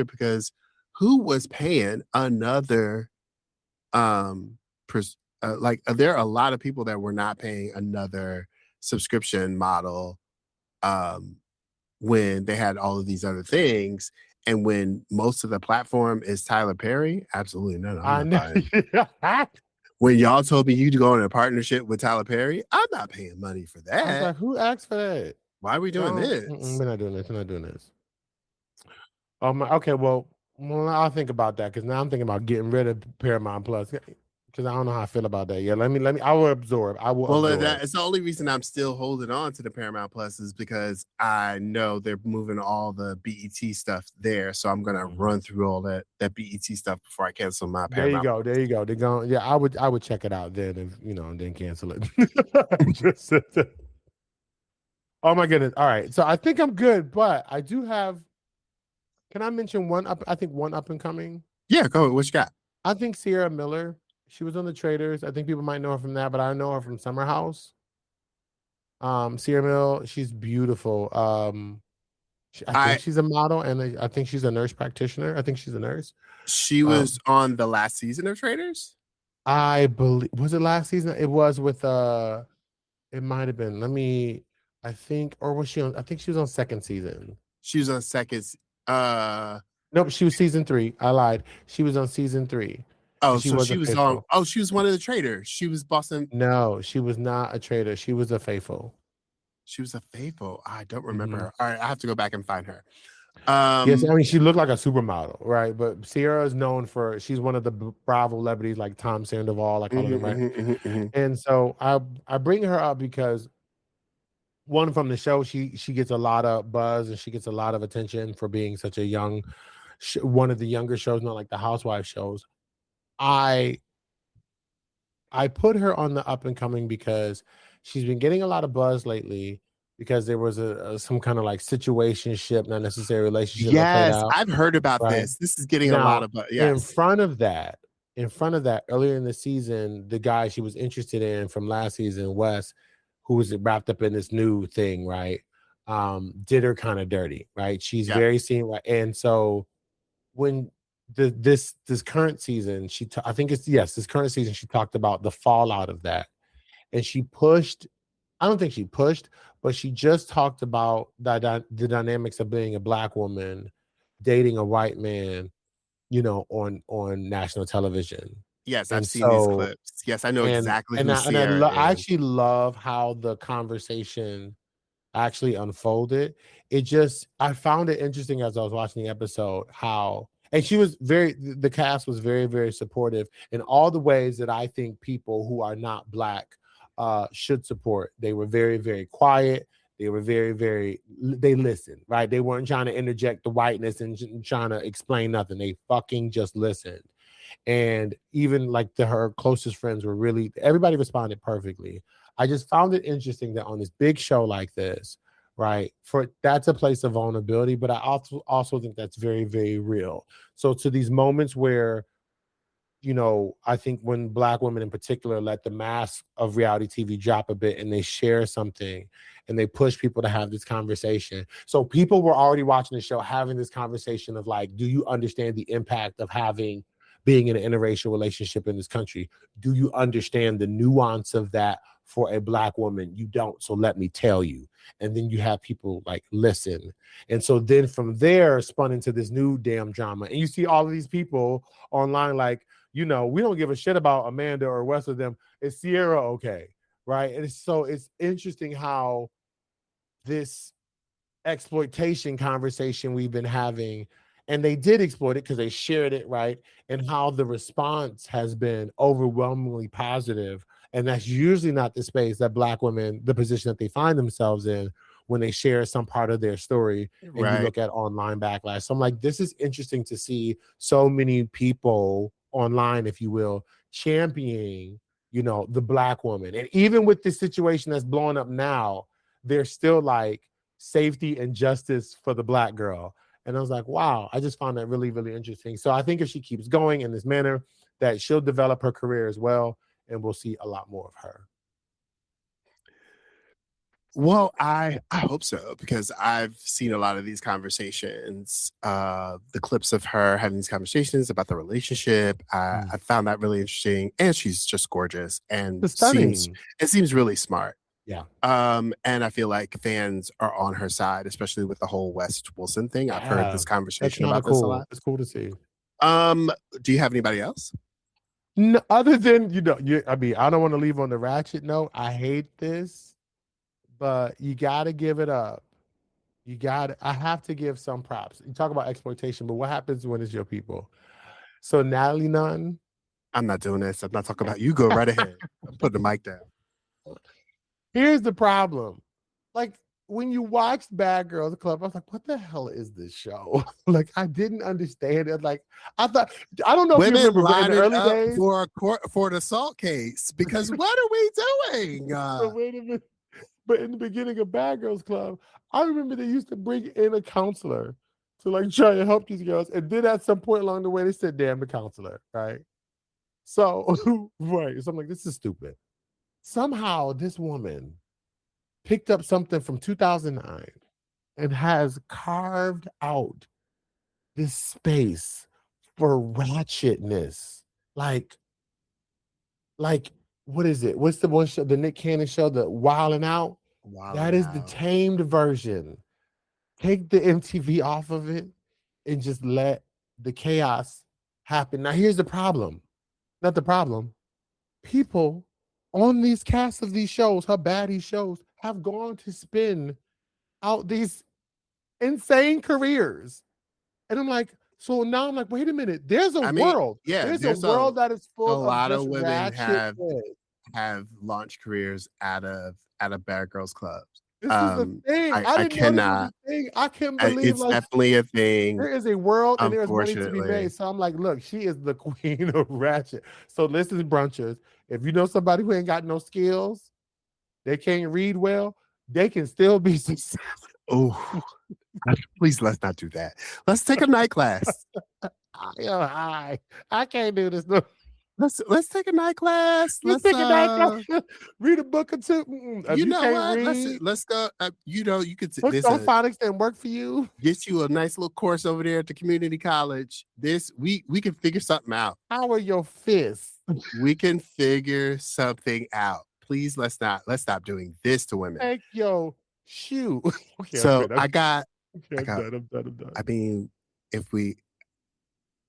because who was paying another there are a lot of people that were not paying another subscription model when they had all of these other things. And when most of the platform is Tyler Perry, absolutely none. I know. When y'all told me you to go in a partnership with Tyler Perry, I'm not paying money for that. I was like, who asked for that? Why are we doing No, this? we're not doing this. We're not doing this. Okay, well, I'll think about that because now I'm thinking about getting rid of Paramount Plus because I don't know how I feel about that. Yeah, let me. I will absorb. I will Well, absorb. that it's the only reason I'm still holding on to the Paramount Plus is because I know they're moving all the BET stuff there, so I'm gonna Mhm. run through all that BET stuff before I cancel my There you Paramount. go. There you go. They're going. Yeah, I would check it out then, if and then cancel it. Just, oh my goodness. All right. So I think I'm good, but I do have. Can I mention one up? I think one up and coming. Yeah, go ahead. What you got? I think Sierra Miller. She was on the Traders. I think people might know her from that, but I know her from Summer House. Sierra Miller, she's beautiful. I think I she's a model, and I think she's a nurse practitioner. I think she's a nurse. She was on the last season of Traders. I believe was it last season? It was with it might have been. I think, or was she on? I think she was on second season. She was on second. Uh Nope, she was season 3. I lied. She was on season 3, and oh, she so was a she was on. faithful. Oh, she was one of the traders. She was Boston. No, she was not a traitor. She was a faithful. She was a faithful. I don't remember Mhm. her. All right, I have to go back and find her. Yes, I mean she looked like a supermodel, right? But Sierra is known for she's one of the Bravo celebrities like Tom Sandoval, like all of them, right? And so I bring her up because one from the show, she gets a lot of buzz and she gets a lot of attention for being such a young, one of the younger shows, not like the Housewife shows. I I put her on the up and coming because she's been getting a lot of buzz lately because there was some kind of like situationship, not necessarily relationship that played Yes, out, I've heard about right? this. This is getting a lot Now, of in yes. front of that, earlier in the season, the guy she was interested in from last season, Wes, who was wrapped up in this new thing, right? Did her kind of dirty, right? She's Yeah. very seen, right? And so when this current season, I think it's yes, this current season, she talked about the fallout of that, and she pushed. I don't think she pushed, but she just talked about the dynamics of being a black woman dating a white man, on national television. Yes, I've And seen these so clips. Yes, I know and exactly and who Sierra I is. actually love how the conversation actually unfolded. I found it interesting as I was watching the episode how and she was the cast was very, very supportive in all the ways that I think people who are not black should support. They were very, very quiet. They were very, very they listened, right? They weren't trying to interject the whiteness and trying to explain nothing. They fucking just listened. And even like her closest friends were really everybody responded perfectly. I just found it interesting that on this big show like this, right? For that's a place of vulnerability, but I also think that's very, very real. So to these moments where I think when black women in particular let the mask of reality TV drop a bit and they share something and they push people to have this conversation. So people were already watching the show having this conversation of like, do you understand the impact of being in an interracial relationship in this country? Do you understand the nuance of that for a black woman? You don't. So let me tell you. And then you have people like listen. And so then from there spun into this new damn drama. And you see all of these people online like, we don't give a shit about Amanda or West of them. Is Sierra okay? Right. And it's interesting how this exploitation conversation we've been having, and they did exploit it because they shared it, right? And how the response has been overwhelmingly positive. And that's usually not the space that black women, the position that they find themselves in when they share some part of their story and you Right. look at online backlash. So I'm like, this is interesting to see so many people online, if you will, championing, the black woman. And even with this situation that's blowing up now, they're still like safety and justice for the black girl. And I was like, wow, I just found that really, really interesting. So I think if she keeps going in this manner, that she'll develop her career as well, and we'll see a lot more of her. Well, I hope so because I've seen a lot of these conversations, the clips of her having these conversations about the relationship. I found that really interesting, and she's just gorgeous and It's stunning. seems really smart. Yeah. And I feel like fans are on her side, especially with the whole West Wilson thing. I've heard Yeah. this That's conversation kind of about this a cool. lot. It's cool to see. Do you have anybody else? No, other than, I mean, I don't want to leave on the ratchet note. I hate this. but you got to give it up. I have to give some props. You talk about exploitation, but what happens when it's your people? So Natalie Nunn. I'm not doing this. I'm not talking about you. Go right ahead. I'm putting the mic down. Here's the problem. Like when you watched Bad Girls Club, I was like, what the hell is this show? Like I didn't understand it. Like I don't know if you Women remember, but in the lining early up days. for an assault case because what are we doing? But wait a minute. But in the beginning of Bad Girls Club, I remember they used to bring in a counselor to like try to help these girls. And then at some point along the way, they said, damn the counselor, right? So, right. So I'm like, this is stupid. Somehow this woman picked up something from 2009 and has carved out this space for ratchetness. Like what is it? What's the one show, the Nick Cannon show, the Wildin' Out? That is the tamed version. Take the MTV off of it and just let the chaos happen. Now, here's the problem. Not the problem. People on these casts of these shows, her baddie shows, have gone to spin out these insane careers. And I'm like, so now I'm like, wait a minute. There's a world. Yeah, there's a world that is full a lot of of women ratchet have launched careers out of Bad Girls Clubs. This is the thing. I didn't know this was a thing. I can't believe it's definitely a thing. There is a world and there's money to be made. So I'm like, look, she is the queen of ratchet. So listen, brunchers, if you know somebody who ain't got no skills, they can't read well, they can still be successful. Oh, please let's not do that. Let's take a night class. I can't do this. No. Let's take a night class. Let's take a night class. Read a book or two. You know what? Let's go. You could this phonics didn't work for you. Get you a nice little course over there at the community college. We can figure something out. How are your fists? We can figure something out. Please let's stop doing this to women. Thank yo shoe. Okay, so I'm done. I mean, this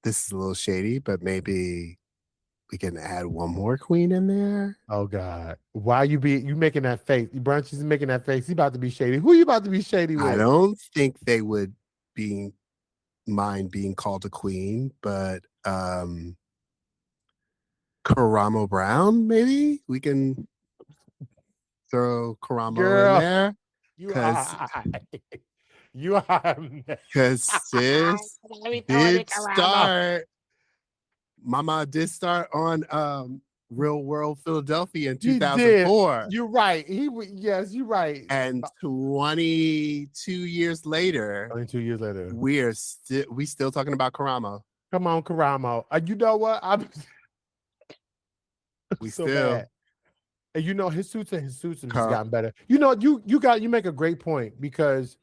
is a little shady, but maybe we can add one more queen in there. Oh God. Why you making that face? Brunch is making that face. He about to be shady. Who you about to be shady with? I don't think they would mind being called a queen, but Karamo Brown, maybe we can throw Karamo in there. Because sis did start. Mama did start on Real World Philadelphia in 2004. You're right. Yes, you're right. And 22 years later, we still talking about Karamo. Come on, Karamo. You know what? We so still. Bad. And you know his suits have just gotten better. You know, you make a great point because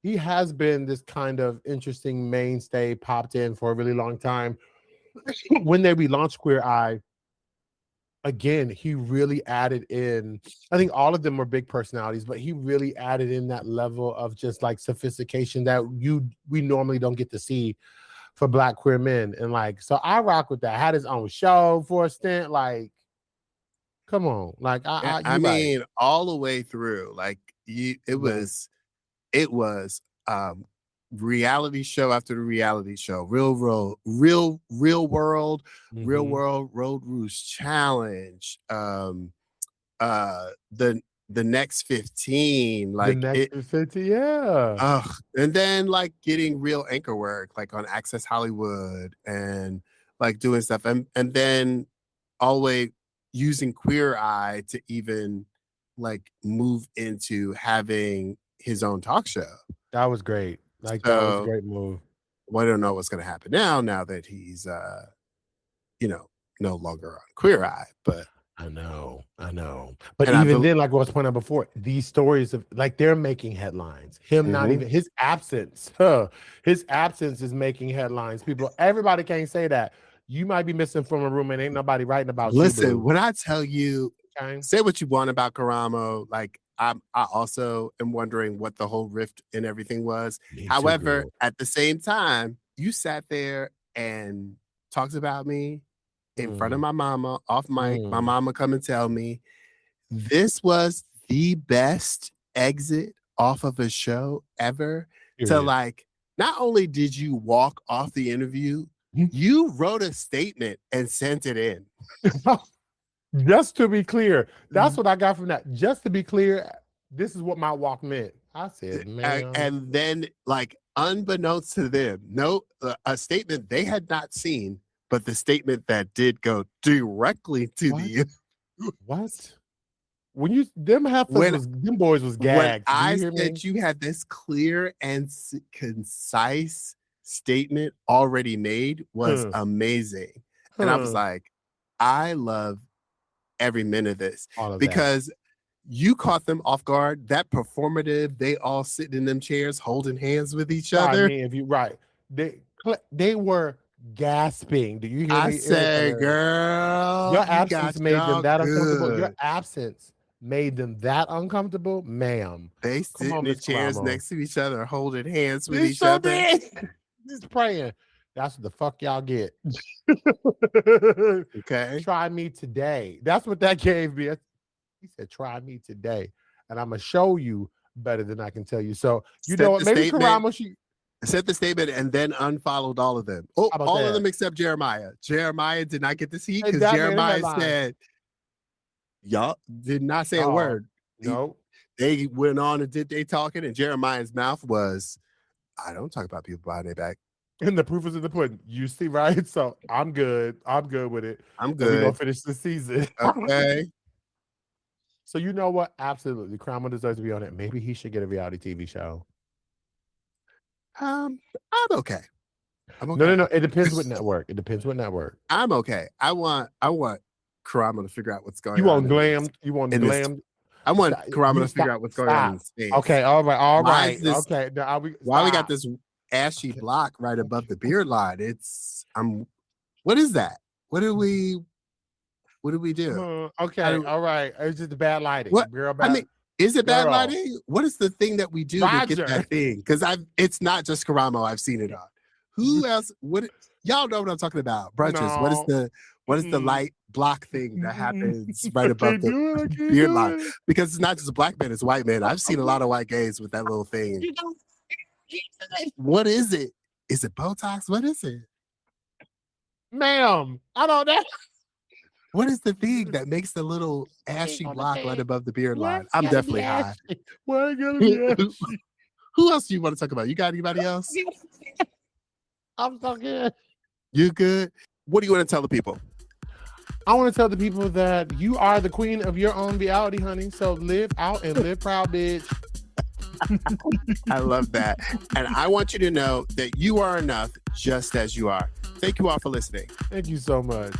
he has been this kind of interesting mainstay, popped in for a really long time. When they relaunched Queer Eye, again, he really added in. I think all of them were big personalities, but he really added in that level of just like sophistication that we normally don't get to see for Black queer men. And like, so I rock with that. Had his own show for a stint. Like, come on, like I mean, all the way through. Like, it was reality show after the reality show, real world Road Roost Challenge, the next 15, like the next 15, yeah. And then like getting real anchor work, like on Access Hollywood, and like doing stuff, and then always using Queer Eye to even like move into having his own talk show. That was great. Like, that was a great move. Well, I don't know what's going to happen now that he's, no longer on Queer Eye, but I know. But even then, like I was pointing out before, these stories of like they're making headlines. Not even his absence. His absence is making headlines. Everybody can't say that. You might be missing from a room and ain't nobody writing about you. Listen, when I tell you, say what you want about Karamo, like I also am wondering what the whole rift and everything was. However, at the same time, you sat there and talked about me in front of my mama, off mic. My mama come and tell me this was the best exit off of a show ever to Period. like, not only did you walk off the interview, you wrote a statement and sent it in. Just to be clear, that's what I got from that. Just to be clear, this is what my walk meant. I said, man. And then, like, unbeknownst to them, a statement they had not seen, but the statement that did go directly to the what? When you them boys was gagged. When I said you had this clear and concise statement already made was amazing. And I was like, I love every minute of this because you caught them off guard. That performative, they all sitting in them chairs holding hands with each other. I mean, if you they were gasping. Do you hear me? I said, girl, your absence made them that uncomfortable. Your absence made them that uncomfortable, ma'am. They sit in the chairs next to each other, holding hands with each other. Just praying. That's what the fuck y'all get. Okay. Try me today. That's what that gave me. He said, try me today. And I'm going to show you better than I can tell you. So, you know what? Maybe Karamo, she sent the statement and then unfollowed all of them. Oh, all of them except Jeremiah. Jeremiah did not get to see because Jeremiah said, y'all did not say a word. No. They went on and did they talking, and Jeremiah's mouth was, I don't talk about people behind their back. And the proof is in the pudding. You see, right? So I'm good. I'm good with it. I'm good. We're going to finish the season. Okay. So you know what? Absolutely. Karamo deserves to be on it. Maybe he should get a reality TV show. I'm okay. No. It depends what network. I'm okay. I want Karamo to figure out what's going on. You want glammed? You want glammed? I want Karamo to figure out what's going on in space. Okay, all right. Okay. Now, why we got this ashy block right above the beard line? What is that? What do we do? Okay, all right. It's just bad lighting. What? Girl, I mean, is it bad lighting? What is the thing that we do to get that thing? Because it's not just Karamo. I've seen it on. Who else? What? Y'all know what I'm talking about? Brunches. No. What is the light block thing that happens right above the beard line? Because it's not just a black man, it's a white man. I've seen a lot of white gays with that little thing. What is it? Is it Botox? What is it? Ma'am, I don't know. What is the thing that makes the little ashy block right above the beard line? I'm definitely high. Why gonna be ashy? Who else do you want to talk about? You got anybody else? I'm so good. You good? What do you want to tell the people? I want to tell the people that you are the queen of your own reality, honey. So live out and live proud, bitch. I love that. And I want you to know that you are enough just as you are. Thank you all for listening. Thank you so much.